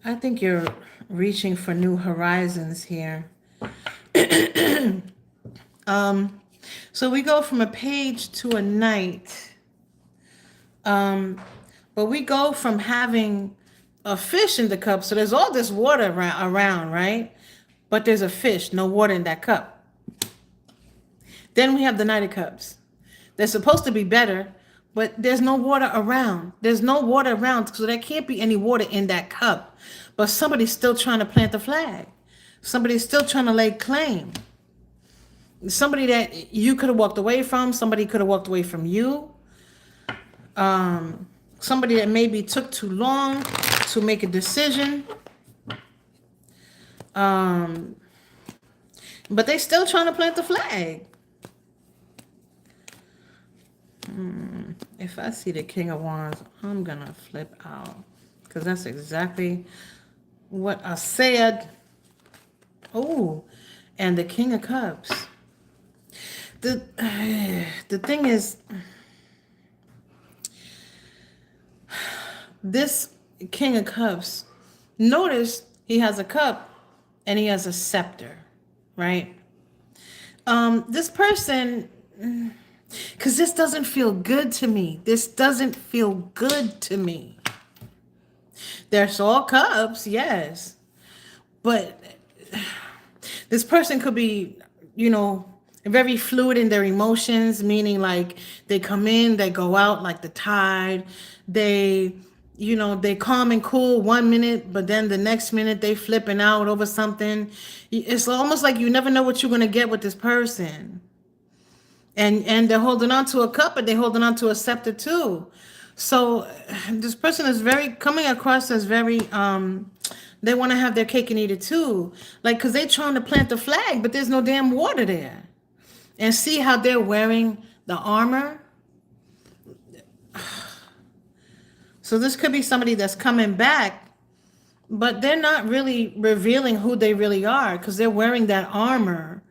I think you're reaching for new horizons here. So we go from a page to a knight. But we go from having a fish in the cup. So there's all this water around, right? But there's a fish, no water in that cup. Then we have the Knight of Cups. They're supposed to be better, but there's no water around. There's no water around, so there can't be any water in that cup. But somebody's still trying to plant the flag. Somebody's still trying to lay claim. Somebody that you could have walked away from. Somebody could have walked away from you. Somebody that maybe took too long to make a decision. But they still trying to plant the flag. If I see the King of Wands, I'm going to flip out. Because that's exactly what I said. Oh, and the King of Cups. The thing is, this King of Cups, notice he has a cup and he has a scepter, right? This person, because this doesn't feel good to me. This doesn't feel good to me. There's all cups, yes. But this person could be, very fluid in their emotions, meaning like they come in, they go out like the tide. They calm and cool 1 minute, but then the next minute they flipping out over something. It's almost like you never know what you're going to get with this person. And they're holding on to a cup, but they're holding on to a scepter too. So this person is coming across as very, they want to have their cake and eat it too. Like, because they're trying to plant the flag, but there's no damn water there. And see how they're wearing the armor? So this could be somebody that's coming back, but they're not really revealing who they really are because they're wearing that armor.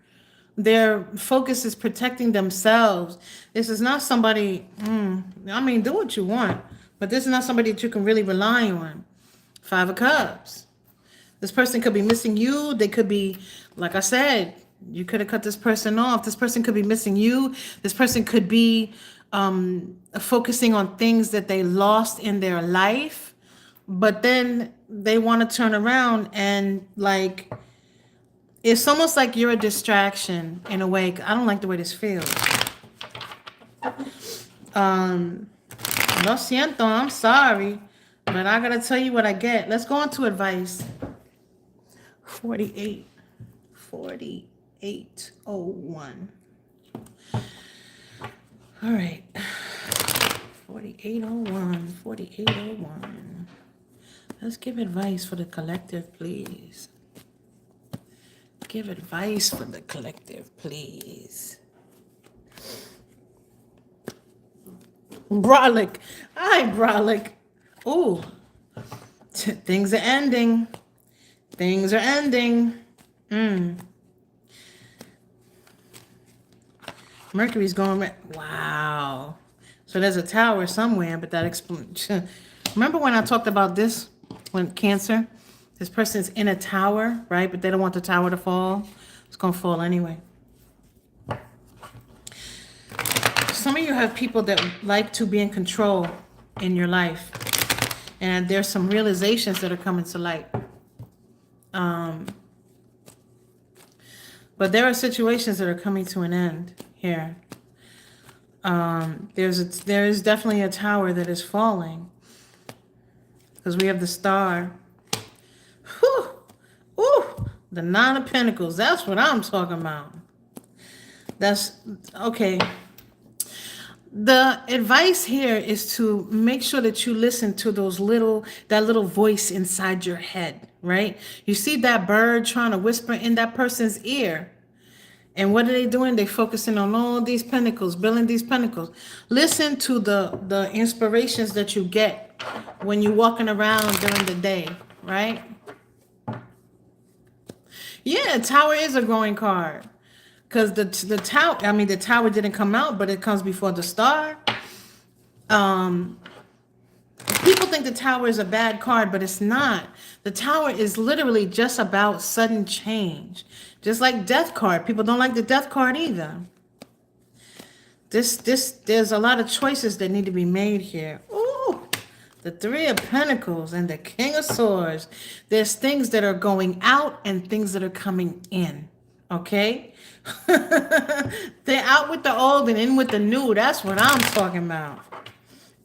Their focus is protecting themselves. This is not somebody, do what you want, but this is not somebody that you can really rely on. 5 of Cups. This person could be missing you. They could be, like I said, you could have cut this person off. This person could be missing you. This person could be focusing on things that they lost in their life, but then they want to turn around and like, it's almost like you're a distraction in a way. I don't like the way this feels. Lo siento, I'm sorry, but I gotta tell you what I get. Let's go on to advice. 4801. All right. 4801. Let's give advice for the collective, please. Give advice for the collective, please. Brolic. Hi, Brolic. Ooh. Things are ending. Things are ending. Mercury's going. Wow. So there's a tower somewhere, but that explains. Remember when I talked about this? When Cancer? This person's in a tower, right? But they don't want the tower to fall. It's going to fall anyway. Some of you have people that like to be in control in your life. And there's some realizations that are coming to light. But there are situations that are coming to an end here. There is definitely a tower that is falling. Because we have the Star. Whew. Ooh, the 9 of Pentacles. That's what I'm talking about. That's okay. The advice here is to make sure that you listen to that little voice inside your head, right? You see that bird trying to whisper in that person's ear. And what are they doing? They're focusing on all these pentacles, building these pentacles. Listen to the inspirations that you get when you're walking around during the day, right? Yeah, Tower is a growing card. because the tower, I mean, the tower didn't come out, but it comes before the star. People think the tower is a bad card, but it's not. The tower is literally just about sudden change. Just like death card. People don't like the death card either. There's a lot of choices that need to be made here. Ooh, the Three of Pentacles and the King of Swords. There's things that are going out and things that are coming in. Okay? They're out with the old and in with the new. That's what I'm talking about.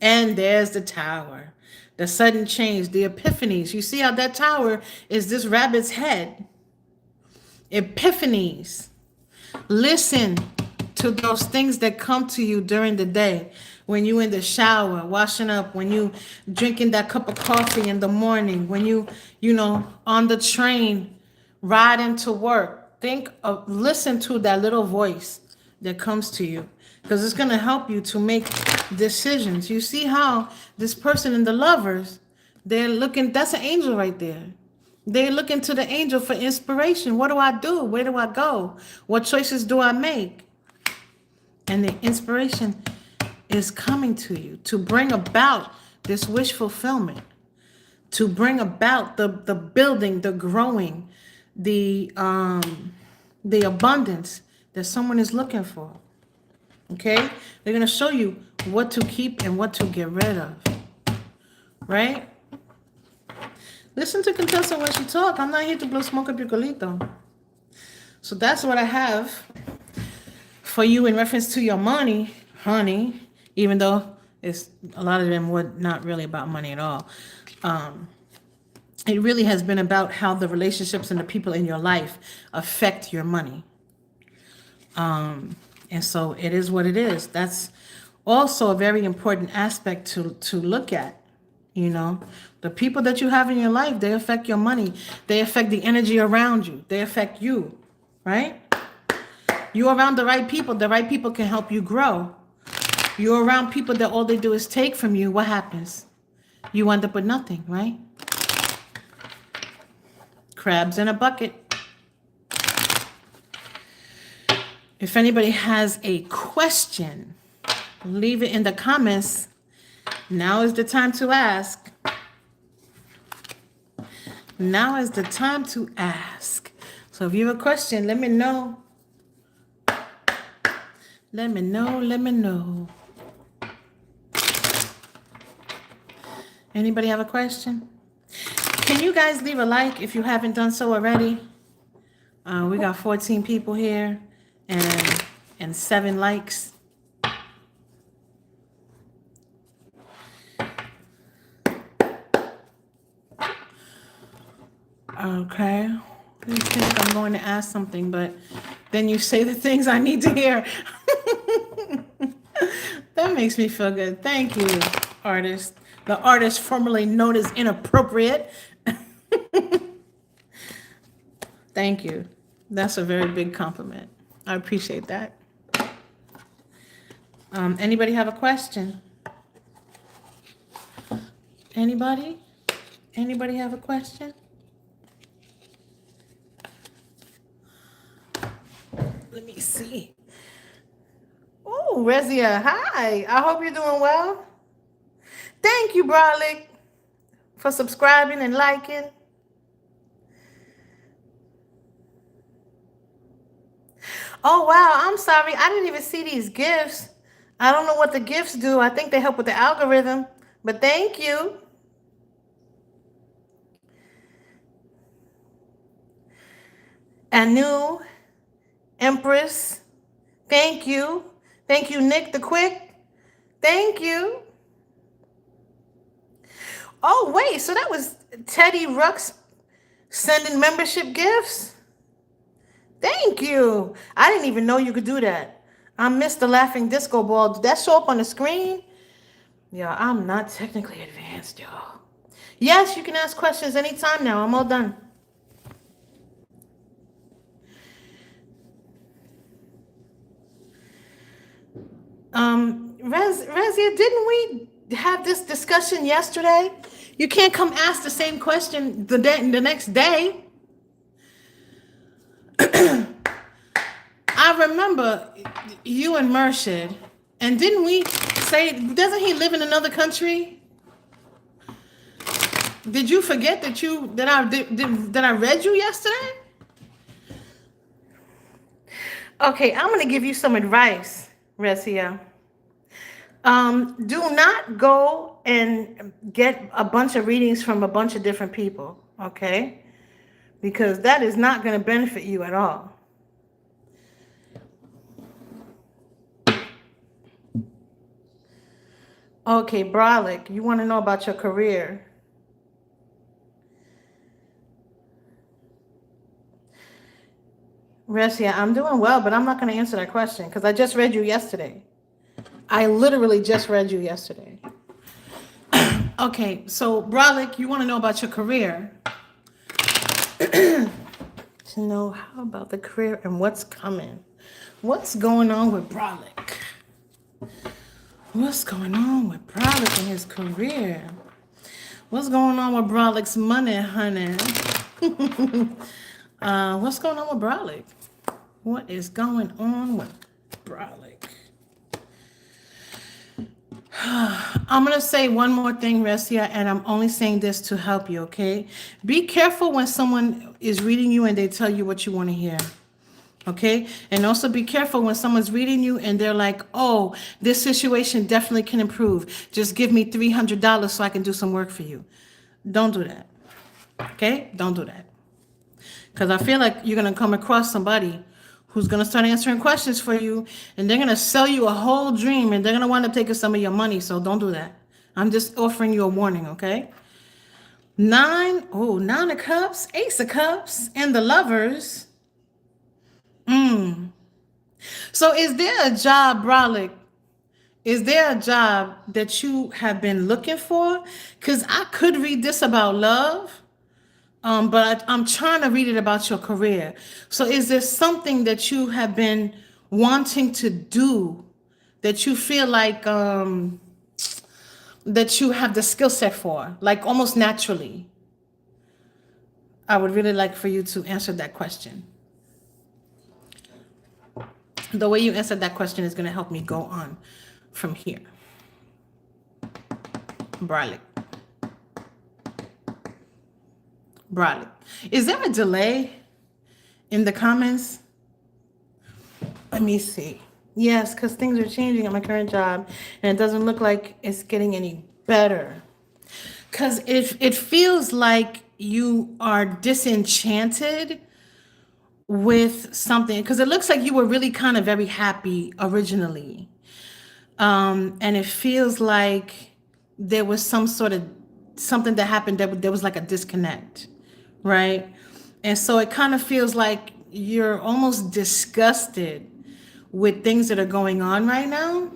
And there's the tower. The sudden change, the epiphanies. You see how that tower is this rabbit's head. Epiphanies. Listen to those things that come to you during the day. When you in the shower, washing up, when you drinking that cup of coffee in the morning, when you on the train, riding to work. Listen to that little voice that comes to you. Because it's going to help you to make decisions. You see how this person and the lovers, they're looking, that's an angel right there. They're looking to the angel for inspiration. What do I do? Where do I go? What choices do I make? And the inspiration is coming to you to bring about this wish fulfillment, to bring about the building, the growing, the abundance that someone is looking for. Okay? They're going to show you what to keep and what to get rid of. Right? Listen to Contessa when she talks. I'm not here to blow smoke up your colito. So that's what I have for you in reference to your money, honey. Even though it's a lot of them were not really about money at all. It really has been about how the relationships and the people in your life affect your money. And so it is what it is. That's also a very important aspect to look at. The people that you have in your life, they affect your money. They affect the energy around you. They affect you, right? You're around the right people can help you grow. You're around people that all they do is take from you. What happens? You end up with nothing, right? Crabs in a bucket. If anybody has a question, leave it in the comments. Now is the time to ask. Now is the time to ask. So if you have a question, let me know. Let me know. Anybody have a question? Can you guys leave a like if you haven't done so already? We got 14 people here. And 7 likes. Okay. You think I'm going to ask something, but then you say the things I need to hear. That makes me feel good. Thank you, artist. The artist formerly known as inappropriate. Thank you. That's a very big compliment. I appreciate that. Anybody have a question? Anybody? Anybody have a question? Let me see. Oh, Rezia, hi. I hope you're doing well. Thank you, Brolic, for subscribing and liking. Oh, wow. I'm sorry. I didn't even see these gifts. I don't know what the gifts do. I think they help with the algorithm. But thank you. Anu, Empress. Thank you. Thank you, Nick the Quick. Thank you. Oh, wait. So that was Teddy Rux sending membership gifts? Thank you. I didn't even know you could do that. I missed the laughing disco ball. Did that show up on the screen? Yeah, I'm not technically advanced, y'all. Yes, you can ask questions anytime now. I'm all done. Razia, didn't we have this discussion yesterday? You can't come ask the same question the next day. I I remember you and Murshid, and didn't we say, doesn't he live in another country? Did you forget that I read you yesterday? Okay, I'm gonna give you some advice, Resia. Do not go and get a bunch of readings from a bunch of different people, okay? Because that is not going to benefit you at all. Okay, Brolic, you want to know about your career. Resia, I'm doing well, but I'm not going to answer that question because I just read you yesterday. I literally just read you yesterday. Okay, so Brolic, you want to know about your career. To know how about the career and what's coming. What's going on with Brolic? What's going on with Brolic and his career? What's going on with Brolic's money, honey? What's going on with Brolic? What is going on with Brolic? I'm going to say one more thing, Resia, and I'm only saying this to help you, okay? Be careful when someone is reading you and they tell you what you want to hear, okay? And also be careful when someone's reading you and they're like, oh, this situation definitely can improve. Just give me $300 so I can do some work for you. Don't do that, okay? Don't do that. Because I feel like you're going to come across somebody who's going to start answering questions for you, and they're going to sell you a whole dream, and they're going to wind up taking some of your money, so don't do that. I'm just offering you a warning, okay? 9 of Cups, Ace of Cups, and the Lovers. So is there a job, Brolic? Is there a job that you have been looking for? Because I could read this about love, but I'm trying to read it about your career. So is there something that you have been wanting to do that you feel like that you have the skill set for, like almost naturally? I would really like for you to answer that question. The way you answered that question is going to help me go on from here. Brolic. Is there a delay in the comments? Let me see. Yes, because things are changing at my current job, and it doesn't look like it's getting any better. Because it feels like you are disenchanted with something, because it looks like you were really kind of very happy originally. And it feels like there was something that happened that there was like a disconnect, right? And so it kind of feels like you're almost disgusted with things that are going on right now.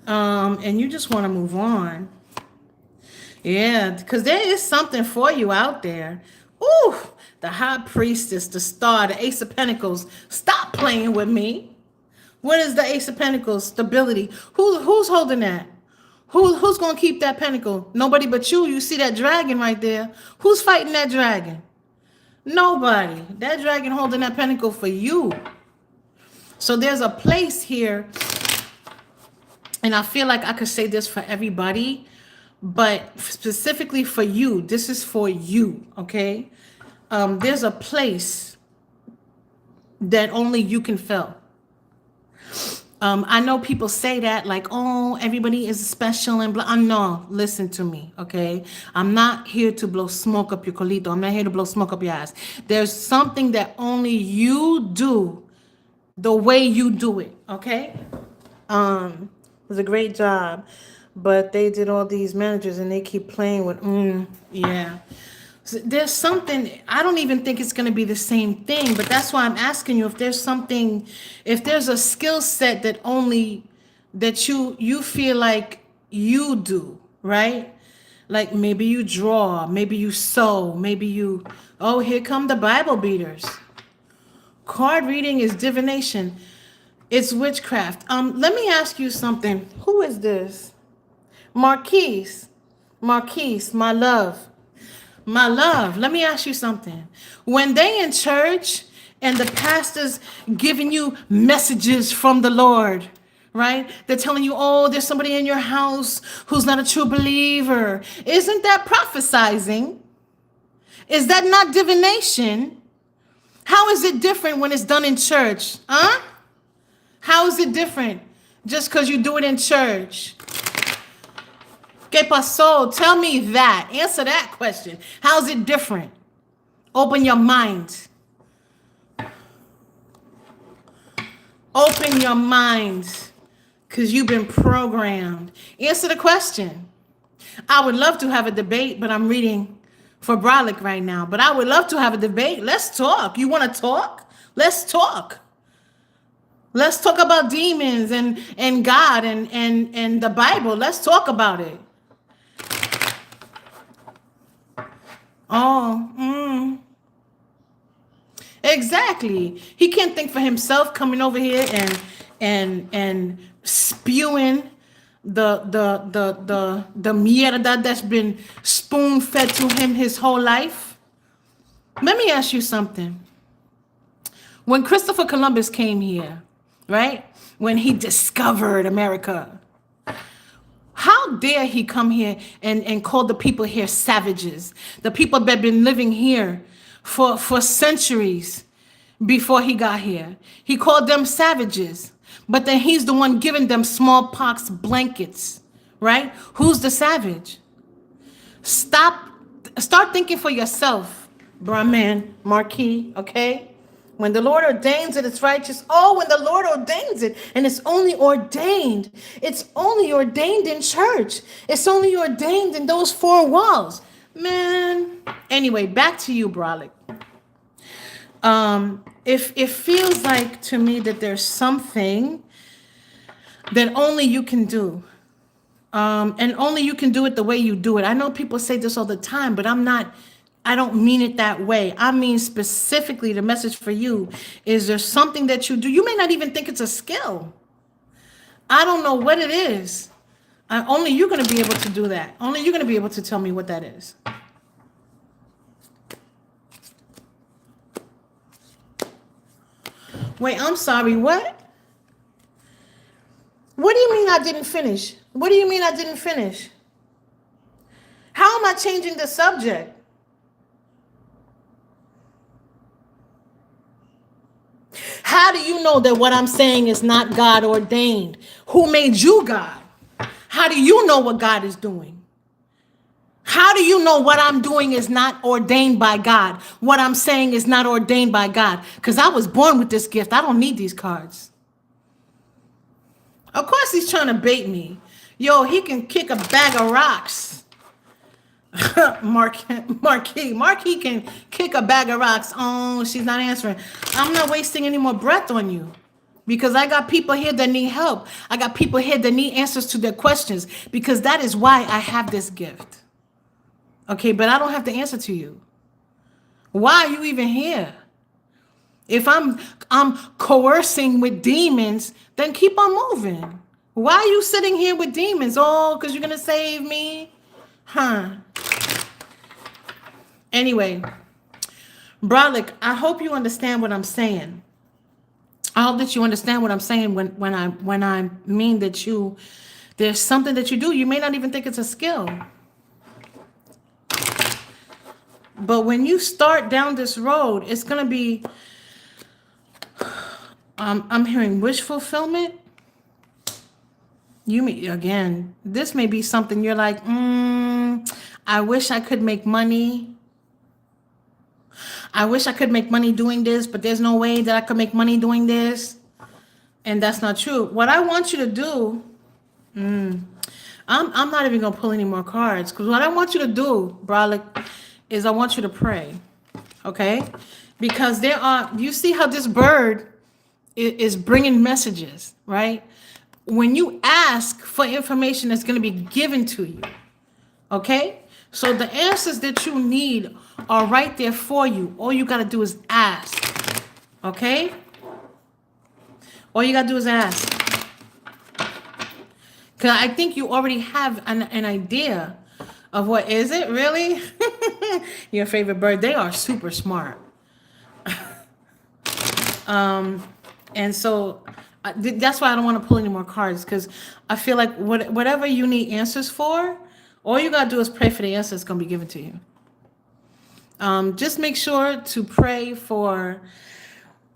And you just want to move on. Yeah, because there is something for you out there. Ooh, the High Priestess, the Star, the Ace of Pentacles. Stop playing with me. What is the Ace of Pentacles? Stability. Who's holding that? Who's going to keep that pentacle? Nobody but you. You see that dragon right there. Who's fighting that dragon? Nobody. That dragon holding that pentacle for you. So there's a place here, and I feel like I could say this for everybody, but specifically for you, this is for you, okay? There's a place that only you can fill. I know people say that like, oh, everybody is special and blah. No, listen to me, okay? I'm not here to blow smoke up your colito. I'm not here to blow smoke up your ass. There's something that only you do the way you do it, okay? It was a great job, but they did all these managers and they keep playing with, yeah. So there's something, I don't even think it's going to be the same thing, but that's why I'm asking you if there's something, if there's a skill set that only, that you feel like you do, right? Like maybe you draw, maybe you sew, maybe you, oh, here come the Bible beaters. Card reading is divination. It's witchcraft. Let me ask you something. Who is this? Marquise, my love. My love, let me ask you something. When they in church and the pastor's giving you messages from the Lord, right? They're telling you, oh, there's somebody in your house who's not a true believer. Isn't that prophesizing? Is that not divination? How is it different when it's done in church? Huh? How is it different just because you do it in church? ¿Qué pasó? Tell me that. Answer that question. How is it different? Open your mind. Open your mind, because you've been programmed. Answer the question. I would love to have a debate, but I'm reading for Brolic right now. But I would love to have a debate. Let's talk. You want to talk? Let's talk. Let's talk about demons and God and the Bible. Let's talk about it. Oh, exactly. He can't think for himself, coming over here and spewing the mierda that's been spoon fed to him his whole life. Let me ask you something. When Christopher Columbus came here, right? When he discovered America, how dare he come here and call the people here savages? The people that have been living here for centuries before he got here. He called them savages. But then he's the one giving them smallpox blankets, right? Who's the savage? Start thinking for yourself, Brahman, Marquis, okay? When the Lord ordains it, it's righteous. Oh, when the Lord ordains it, and it's only ordained in church. It's only ordained in those four walls. Man. Anyway, back to you, Brolic. If it feels like to me that there's something that only you can do, and only you can do it the way you do it. I know people say this all the time, but I don't mean it that way. I mean specifically the message for you is there something that you do. You may not even think it's a skill. I don't know what it is. Only you're going to be able to do that. Only you're going to be able to tell me what that is. Wait, I'm sorry, what? What do you mean I didn't finish? What do you mean I didn't finish? How am I changing the subject? How do you know that what I'm saying is not God ordained? Who made you God? How do you know what God is doing? How do you know what I'm doing is not ordained by God? What I'm saying is not ordained by God? Because I was born with this gift. I don't need these cards. Of course he's trying to bait me. Yo, he can kick a bag of rocks. Marquis can kick a bag of rocks. Oh, she's not answering. I'm not wasting any more breath on you because I got people here that need help. I got people here that need answers to their questions because that is why I have this gift. Okay, but I don't have to answer to you. Why are you even here? If I'm coercing with demons, then keep on moving. Why are you sitting here with demons? Oh, because you're going to save me? Huh. Anyway, Brolic, I hope you understand what I'm saying. I hope that you understand what I'm saying when I mean that there's something that you do. You may not even think it's a skill. But when you start down this road, it's going to be, I'm hearing wish fulfillment. This may be something you're like, I wish I could make money. I wish I could make money doing this, but there's no way that I could make money doing this. And that's not true. What I want you to do, I'm not even going to pull any more cards, because what I want you to do, Brolic, is I want you to pray. Okay? Because you see how this bird is bringing messages, right? When you ask for information, it's going to be given to you. Okay? So the answers that you need are right there for you. All you got to do is ask. Okay? All you got to do is ask. Because I think you already have an idea of what is it, really? Your favorite bird. They are super smart. And so that's why I don't want to pull any more cards, because I feel like whatever you need answers for, all you got to do is pray for the answer that's going to be given to you. Just make sure to pray for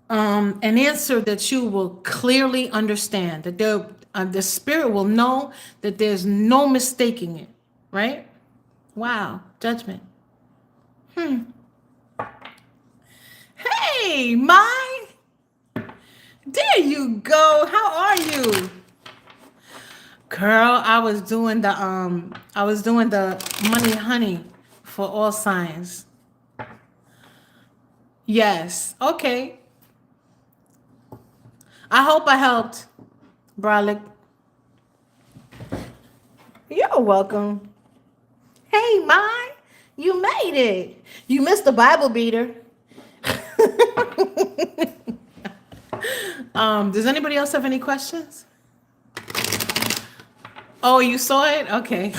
an answer that you will clearly understand, that the spirit will know that there's no mistaking it, right? Wow, judgment. Hey, my. There you go. How are you? Girl, I was doing the money honey for all signs. Yes. Okay. I hope I helped, Brolic. You're welcome. Hey, my. You made it. You missed the Bible beater. Does anybody else have any questions? Oh, you saw it? Okay.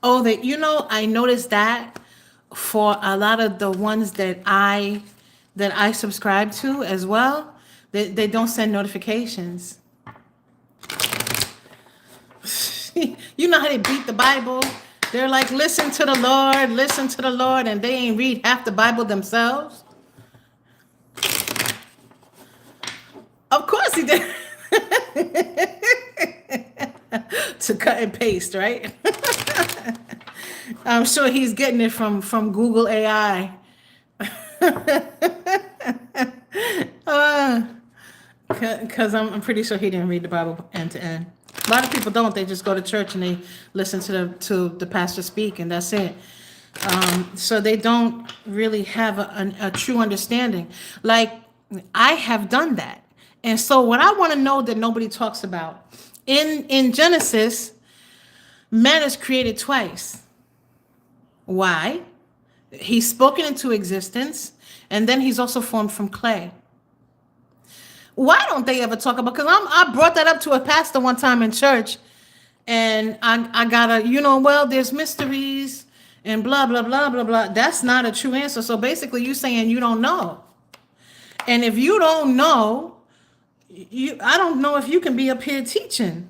Oh, I noticed that for a lot of the ones that I subscribe to as well, they don't send notifications. You know how they beat the Bible? They're like, listen to the Lord, and they ain't read half the Bible themselves. Of course he did. To cut and paste, right? I'm sure he's getting it from Google AI. Because I'm pretty sure he didn't read the Bible end to end. A lot of people don't. They just go to church and they listen to the pastor speak, and that's it. So they don't really have a true understanding. Like, I have done that. And so what I want to know that nobody talks about, in Genesis, man is created twice. Why? He's spoken into existence, and then he's also formed from clay. Why don't they ever talk about? Because I brought that up to a pastor one time in church, and I got well, there's mysteries and blah blah blah blah blah. That's not a true answer. So basically, you saying you don't know, and if you don't know, I don't know if you can be up here teaching.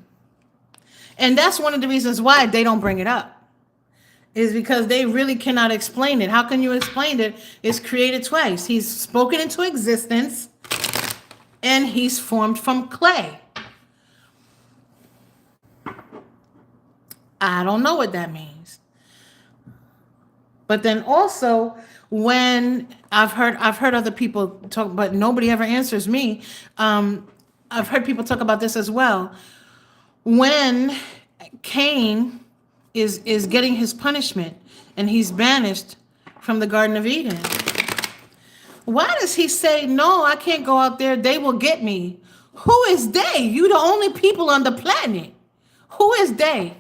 And that's one of the reasons why they don't bring it up, is because they really cannot explain it. How can you explain it? It's created twice. He's spoken into existence, and he's formed from clay. I don't know what that means. But then also, when I've heard other people talk, but nobody ever answers me. I've heard people talk about this as well. When Cain is getting his punishment and he's banished from the Garden of Eden, why does he say, no, I can't go out there, they will get me? Who is they? You the only people on the planet. Who is they?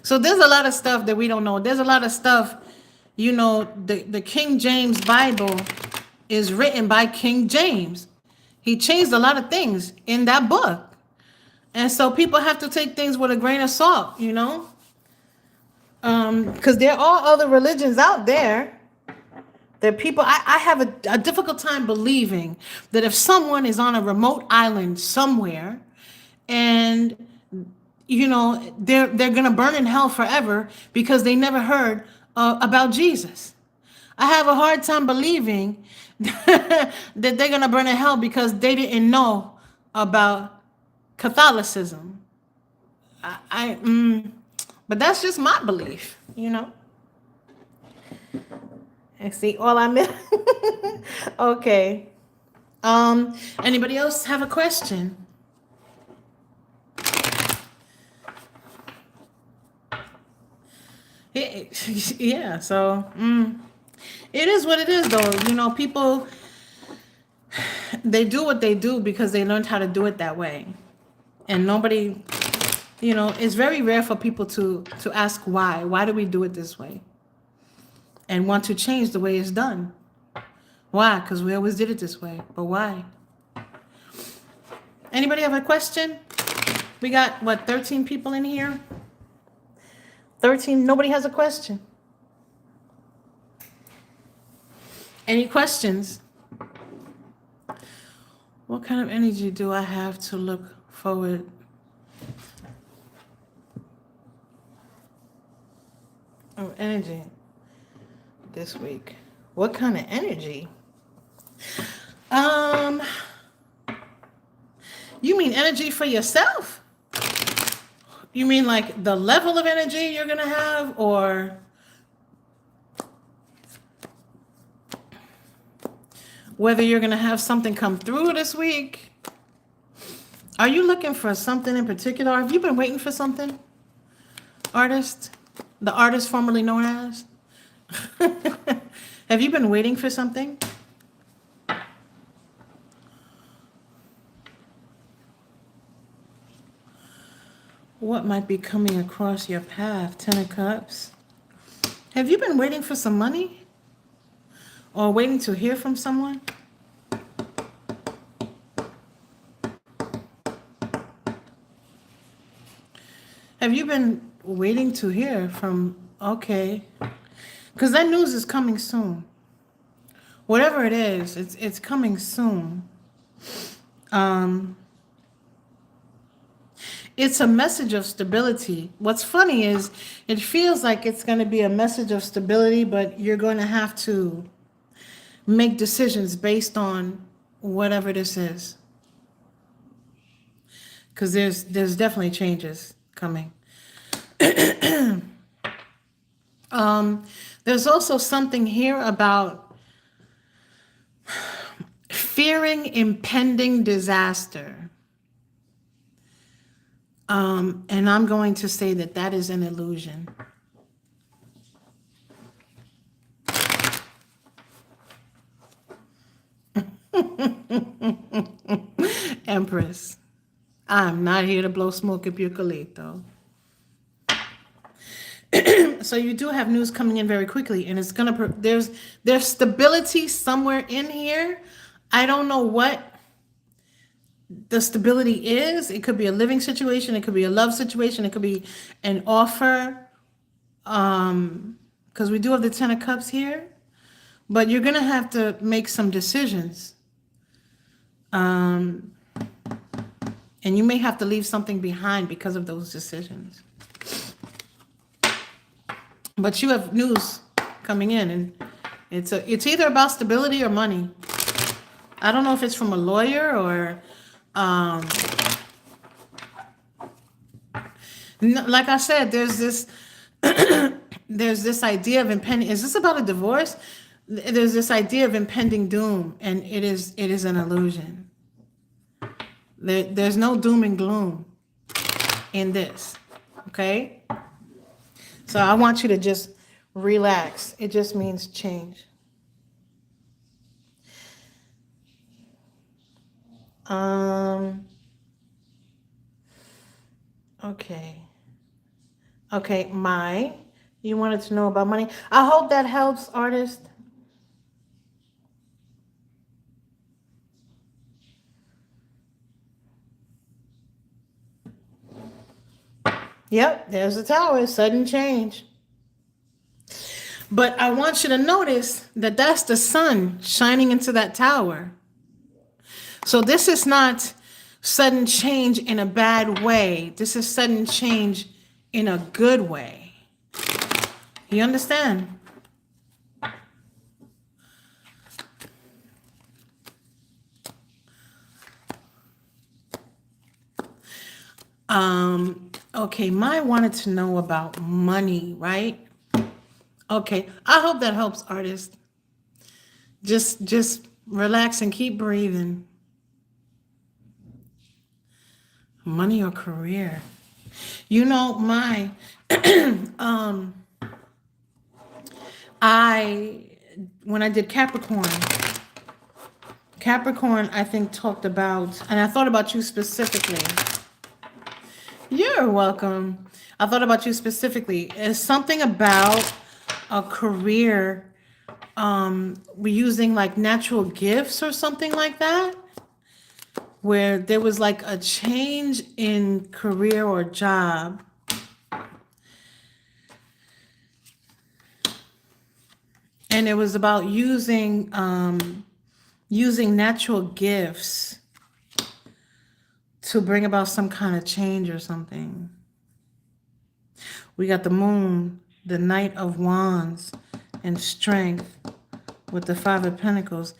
So there's a lot of stuff that we don't know. There's a lot of stuff, the King James Bible is written by King James. He changed a lot of things in that book. And so people have to take things with a grain of salt, because there are other religions out there that people, I have a difficult time believing that if someone is on a remote island somewhere and, they're going to burn in hell forever because they never heard about Jesus. I have a hard time believing that they're going to burn in hell because they didn't know about Catholicism. But that's just my belief, And see, all I meant. Okay. Anybody else have a question? Yeah. So, it is what it is, though. People, they do what they do because they learned how to do it that way. And nobody, it's very rare for people to ask why. Why do we do it this way? And want to change the way it's done. Why? Because we always did it this way. But why? Anybody have a question We got, what, 13 people in here? 13, nobody has a question. Any questions? What kind of energy do I have to look forward? Oh, energy this week. What kind of energy? You mean energy for yourself? You mean like the level of energy you're gonna have, or whether you're gonna have something come through this week? Are you looking for something in particular? Have you been waiting for something? Artist? The artist formerly known as? Have you been waiting for something? What might be coming across your path? 10 of Cups. Have you been waiting for some money? Or waiting to hear from someone? Have you been waiting to hear from, okay. Because that news is coming soon. Whatever it is, it's coming soon. It's a message of stability. What's funny is it feels like it's going to be a message of stability, but you're going to have to make decisions based on whatever this is. Because there's definitely changes coming. There's also something here about fearing impending disaster. And I'm going to say that is an illusion. Empress, I'm not here to blow smoke up your Calito. So you do have news coming in very quickly, and it's gonna there's stability somewhere in here. I don't know what the stability is. It could be a living situation, it could be a love situation, it could be an offer. Because we do have the 10 of Cups here, but you're gonna have to make some decisions. And you may have to leave something behind because of those decisions. But you have news coming in, and it's either about stability or money. I don't know if it's from a lawyer or like I said, there's this there's this idea of impending. Is this about a divorce? There's this idea of impending doom, and it is an illusion. There's no doom and gloom in this. Okay? So I want you to just relax. It just means change. Okay. Okay, you wanted to know about money. I hope that helps, artist. Yep, there's the tower, sudden change. But I want you to notice that that's the sun shining into that tower. So this is not sudden change in a bad way. This is sudden change in a good way. You understand? Okay, Mai wanted to know about money, right? Okay, I hope that helps, artist. Just relax and keep breathing. Money or career? You know, when I did Capricorn, I think talked about, and I thought about you specifically. You're welcome. I thought about you specifically. It's something about a career. We're using like natural gifts or something like that. where there was like a change in career or job. And it was about using natural gifts to bring about some kind of change or something. We got the moon, the Knight of Wands, and strength with the Five of Pentacles.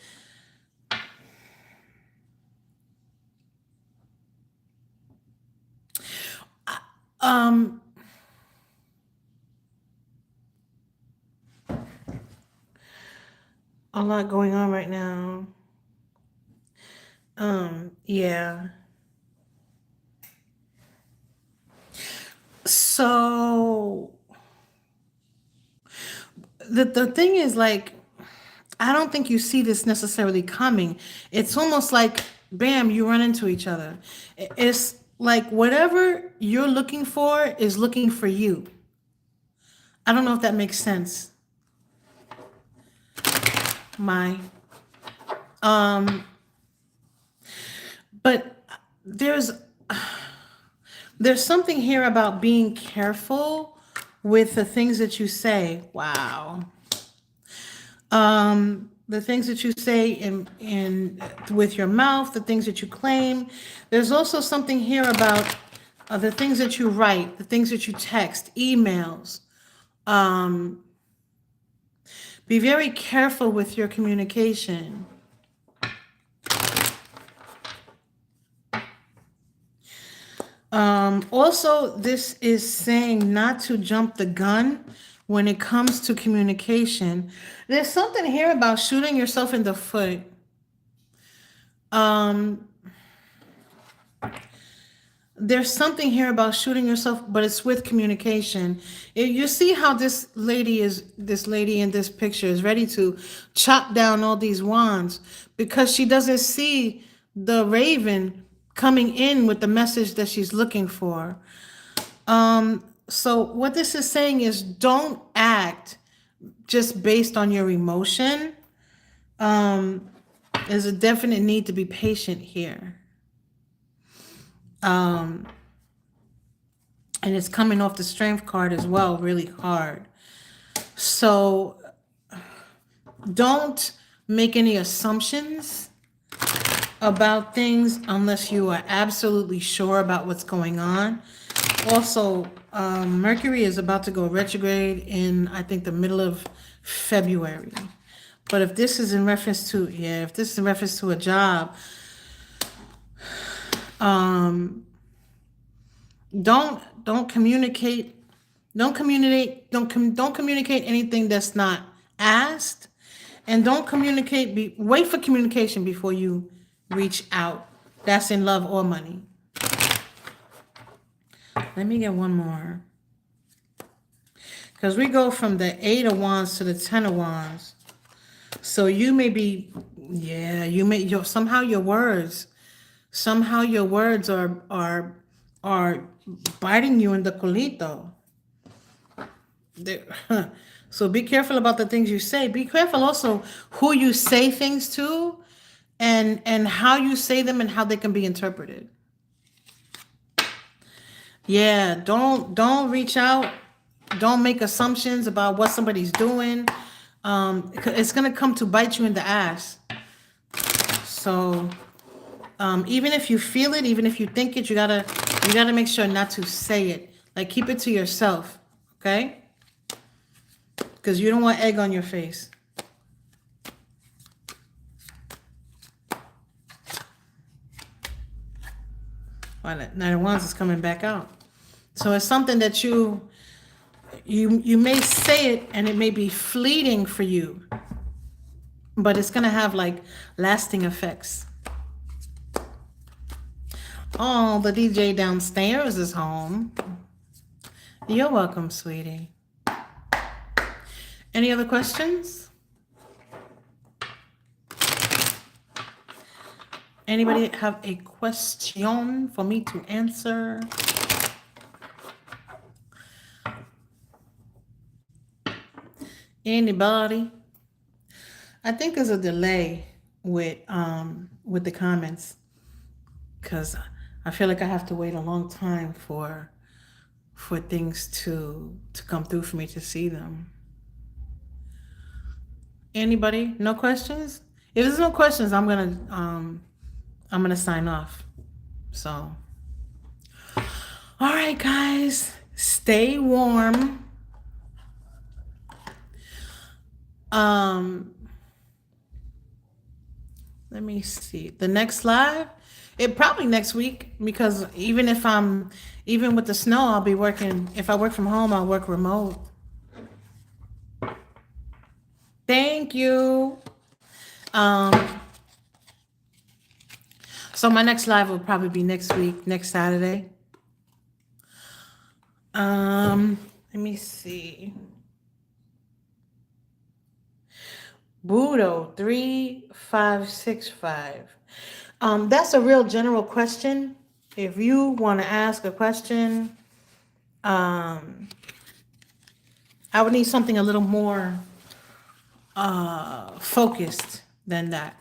A lot going on right now. Yeah. So the thing is, like, I don't think you see this necessarily coming. It's almost like, bam, you run into each other. It's like whatever you're looking for is looking for you. I don't know if that makes sense. But there's something here about being careful with the things that you say. Wow. The things that you say in with your mouth, the things that you claim. There's also something here about the things that you write, the things that you text, emails. Be very careful with your communication. Also, this is saying not to jump the gun when it comes to communication. There's something here about shooting yourself in the foot. There's something here about shooting yourself, but it's with communication. You see how this lady in this picture is ready to chop down all these wands because she doesn't see the raven coming in with the message that she's looking for. So what this is saying is don't act just based on your emotion. There's a definite need to be patient here. And it's coming off the strength card as well, really hard. So don't make any assumptions about things unless you are absolutely sure about what's going on. Also, Mercury is about to go retrograde in, I think, the middle of February. But if this is in reference to, a job, don't communicate anything that's not asked, and don't communicate. Wait for communication before you reach out. That's in love or money. Let me get one more, because we go from the 8 of Wands to the 10 of Wands. So you may be, somehow your words are biting you in the culito. So be careful about the things you say. Be careful also who you say things to, and how you say them and how they can be interpreted. Yeah, don't reach out. Don't make assumptions about what somebody's doing. It's gonna come to bite you in the ass. So even if you feel it, even if you think it, you gotta make sure not to say it. Like, keep it to yourself, okay? Because you don't want egg on your face. Well, that Nine of Wands is coming back out. So it's something that you may say it and it may be fleeting for you, but it's gonna have like lasting effects. Oh, the DJ downstairs is home. You're welcome, sweetie. Any other questions? Anybody have a question for me to answer? Anybody? I think there's a delay with the comments. because I feel like I have to wait a long time for things to come through for me to see them. Anybody? No questions? If there's no questions, I'm gonna sign off. So, all right, guys, stay warm. Let me see. The next live, it probably next week, because even with the snow, I'll be working. If I work from home, I'll work remote. Thank you. So my next live will probably be next week, next Saturday. Let me see. Budo 3565. That's a real general question. If you want to ask a question, I would need something a little more focused than that.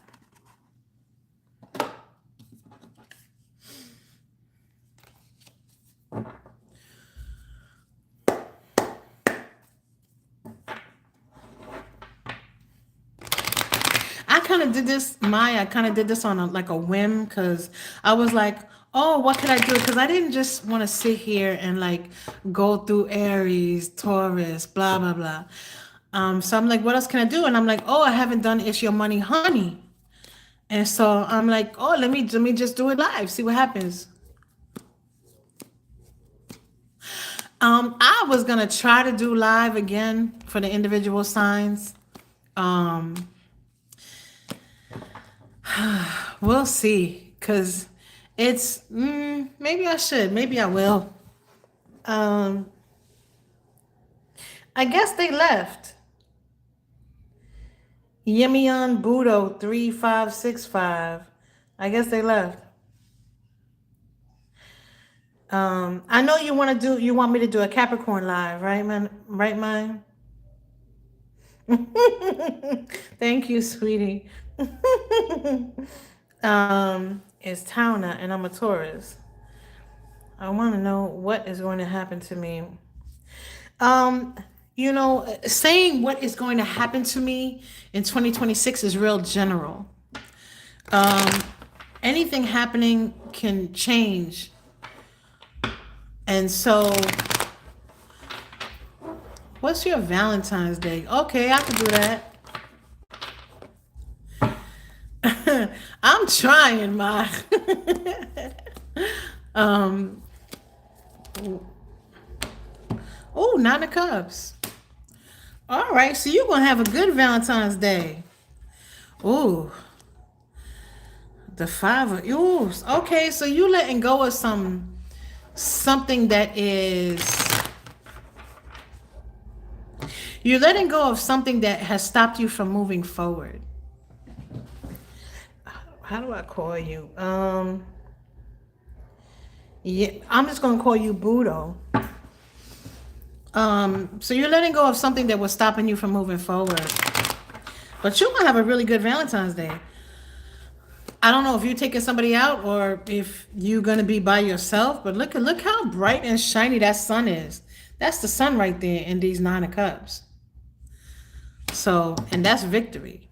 I kind of did this, Maya. I kind of did this on a whim, because I was like, oh, what could I do? Because I didn't just want to sit here and go through Aries, Taurus, blah blah blah. So I'm like, what else can I do? And I'm like, oh, I haven't done It's Your Money, Honey. And so I'm like, oh, let me just do it live, see what happens. I was gonna try to do live again for the individual signs. We'll see, because it's maybe I should, maybe I will. I guess they left. Yemion Budo 3565. I guess they left. I know you want me to do a Capricorn live, right, man? Right, mine? Thank you, sweetie. It's Tauna, and I'm a Taurus. I want to know what is going to happen to me. Saying what is going to happen to me in 2026 is real general. Anything happening can change. And so, what's your Valentine's Day? Okay, I can do that. I'm trying, my. Oh, Nine of Cups. All right, so you're gonna have a good Valentine's Day. Ooh, the Five of. Ooh, okay, so you letting go of something that is. You're letting go of something that has stopped you from moving forward. How do I call you? Yeah, I'm just gonna call you Budo. So you're letting go of something that was stopping you from moving forward. But you're gonna have a really good Valentine's Day. I don't know if you're taking somebody out or if you're gonna be by yourself, but look how bright and shiny that sun is. That's the sun right there in these Nine of Cups. So, and that's victory.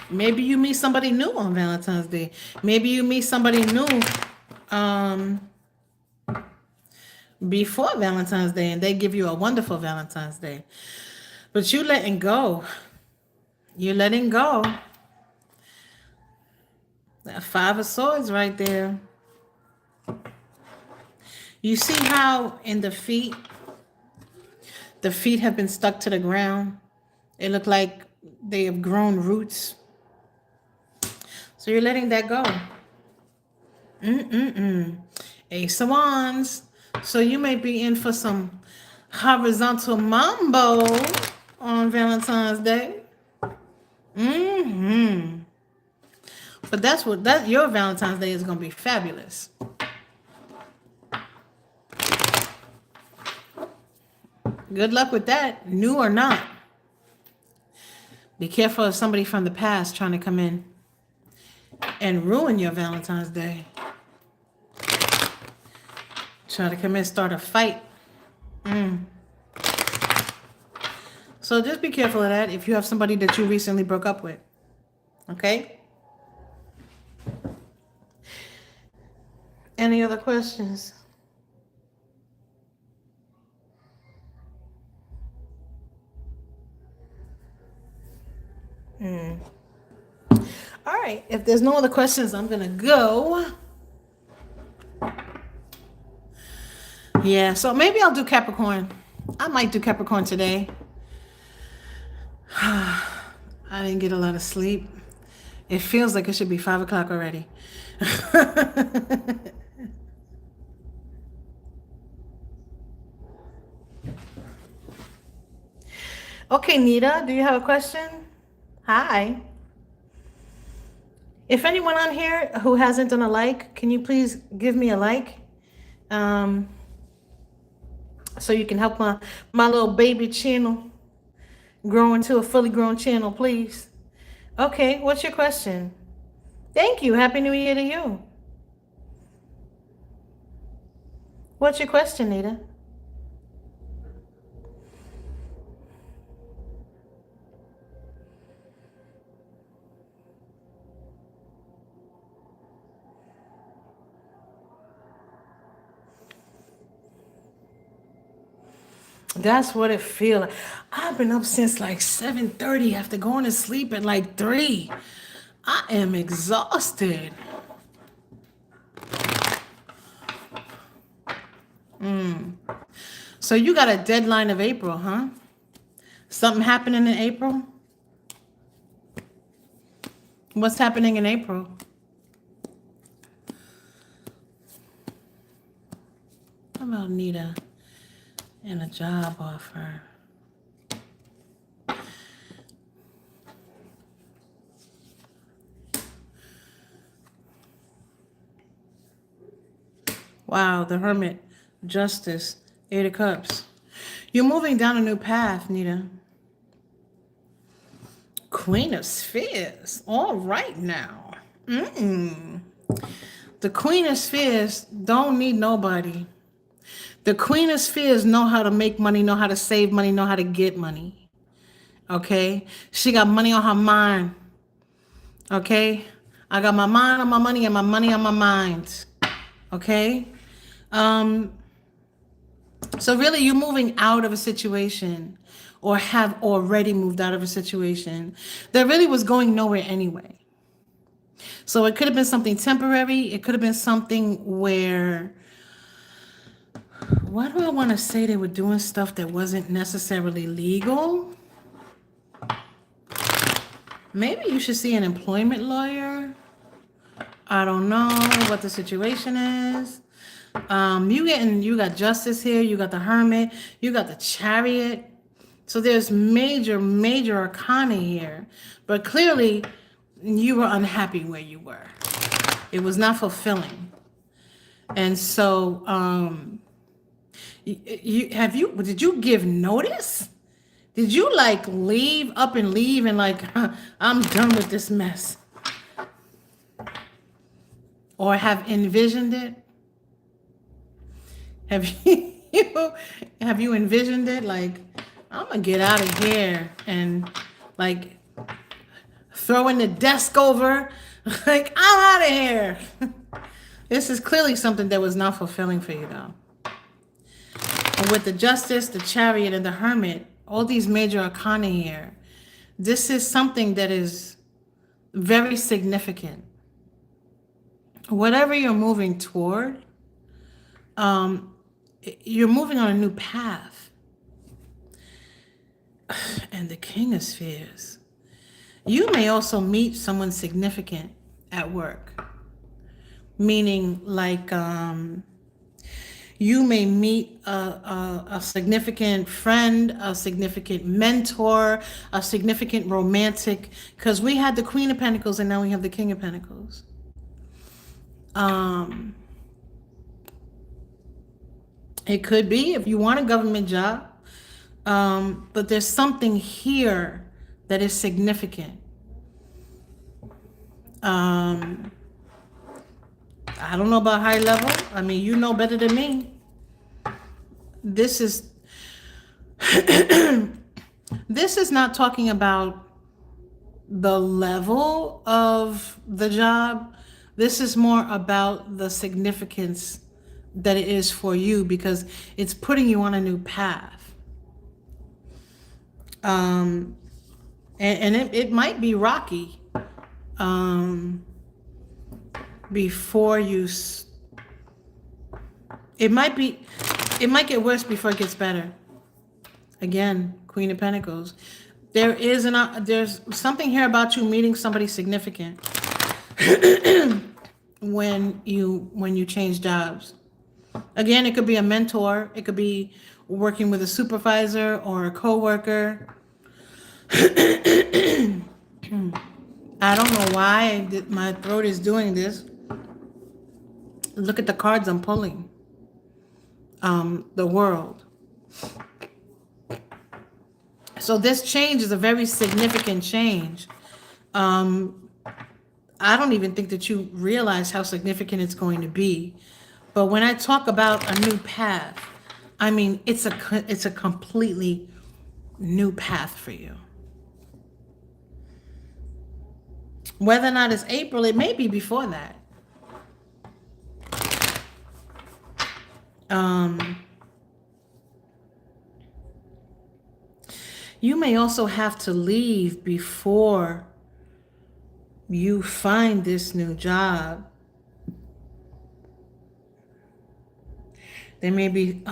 Maybe you meet somebody new on Valentine's Day. Maybe you meet somebody new before Valentine's Day, and they give you a wonderful Valentine's Day. But you letting go. You're letting go. That Five of Swords right there. You see how in the feet have been stuck to the ground. It look like they have grown roots. So you're letting that go. Ace of Wands. So you may be in for some horizontal mambo on Valentine's Day. But your Valentine's Day is gonna be fabulous. Good luck with that, new or not. Be careful of somebody from the past trying to come in and ruin your Valentine's Day. Try to come in and start a fight. So just be careful of that if you have somebody that you recently broke up with. Okay? Any other questions? All right. If there's no other questions, I'm going to go. Yeah, so maybe I'll do Capricorn. I might do Capricorn today. I didn't get a lot of sleep. It feels like it should be 5 o'clock already. Okay, Nita, do you have a question? Hi. If anyone on here who hasn't done a like, can you please give me a like? So you can help my little baby channel grow into a fully grown channel, please. Okay, what's your question? Thank you. Happy New Year to you. What's your question, Nita? That's what it feels like. I've been up since like 7:30 after going to sleep at like 3. I am exhausted. So you got a deadline of April, huh? Something happening in April? What's happening in April? How about Nita and a job offer? Wow, the Hermit, Justice, 8 of Cups. You're moving down a new path, Nita. Queen of Spheres. All right now. The Queen of Spheres don't need nobody. The Queen of Spheres know how to make money, know how to save money, know how to get money. Okay? She got money on her mind. Okay? I got my mind on my money and my money on my mind. Okay? So really you're moving out of a situation or have already moved out of a situation that really was going nowhere anyway. So it could have been something temporary. It could have been something where, why do I want to say they were doing stuff that wasn't necessarily legal? Maybe you should see an employment lawyer. I don't know what the situation is. You got Justice here, you got the Hermit, you got the Chariot. So there's major arcana here. But clearly you were unhappy where you were. It was not fulfilling. And so did you give notice? Did you like leave and like, I'm done with this mess? Or have envisioned it? Have you envisioned it? Like, I'm gonna get out of here and like throwing the desk over. Like, I'm out of here. This is clearly something that was not fulfilling for you though. And with the Justice, the Chariot, and the Hermit, all these major arcana here, this is something that is very significant. Whatever you're moving toward, you're moving on a new path. And the King of Spheres. You may also meet someone significant at work. Meaning like you may meet a significant friend, a significant mentor, a significant romantic, because we had the Queen of Pentacles and now we have the King of Pentacles. It could be if you want a government job, but there's something here that is significant. I don't know about high level. I mean, you know better than me. This is this is not talking about the level of the job. This is more about the significance that it is for you, because it's putting you on a new path. And it might be rocky before you. It might get worse before it gets better. Again, Queen of Pentacles. There's something here about you meeting somebody significant when you change jobs. Again, it could be a mentor. It could be working with a supervisor or a coworker. I don't know why my throat is doing this. Look at the cards I'm pulling. The World. So this change is a very significant change. I don't even think that you realize how significant it's going to be. But when I talk about a new path, I mean, it's a completely new path for you. Whether or not it's April, it may be before that. You may also have to leave before you find this new job. There may be,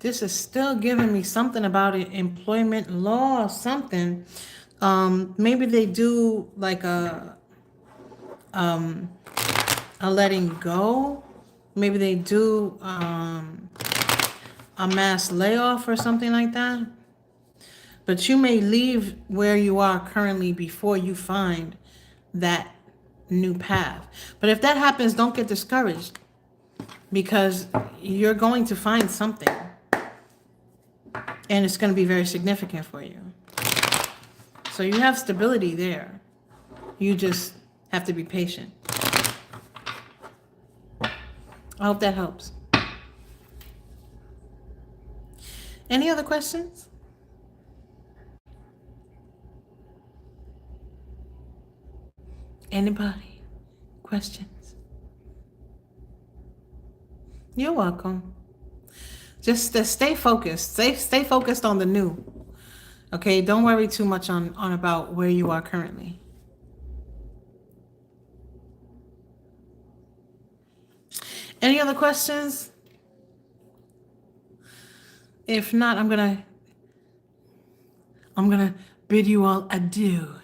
this is still giving me something about employment law, something. Maybe they do like a letting go. Maybe they do a mass layoff or something like that. But you may leave where you are currently before you find that new path. But if that happens, don't get discouraged, because you're going to find something, and it's going to be very significant for you. So you have stability there. You just have to be patient. I hope that helps. Any other questions? Anybody? Questions? You're welcome. Just stay focused. Stay focused on the new. Okay, don't worry too much on about where you are currently. Any other questions? If not, I'm gonna bid you all adieu.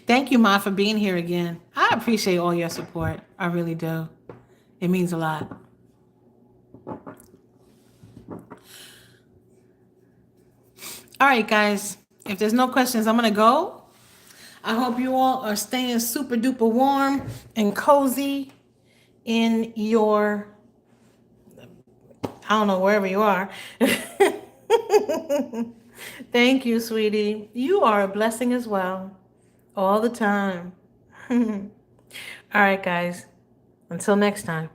Thank you, Ma, for being here again. I appreciate all your support. I really do. It means a lot. All right, guys. If there's no questions, I'm going to go. I hope you all are staying super duper warm and cozy in your, I don't know, wherever you are. Thank you, sweetie. You are a blessing as well. All the time. All right, guys. Until next time.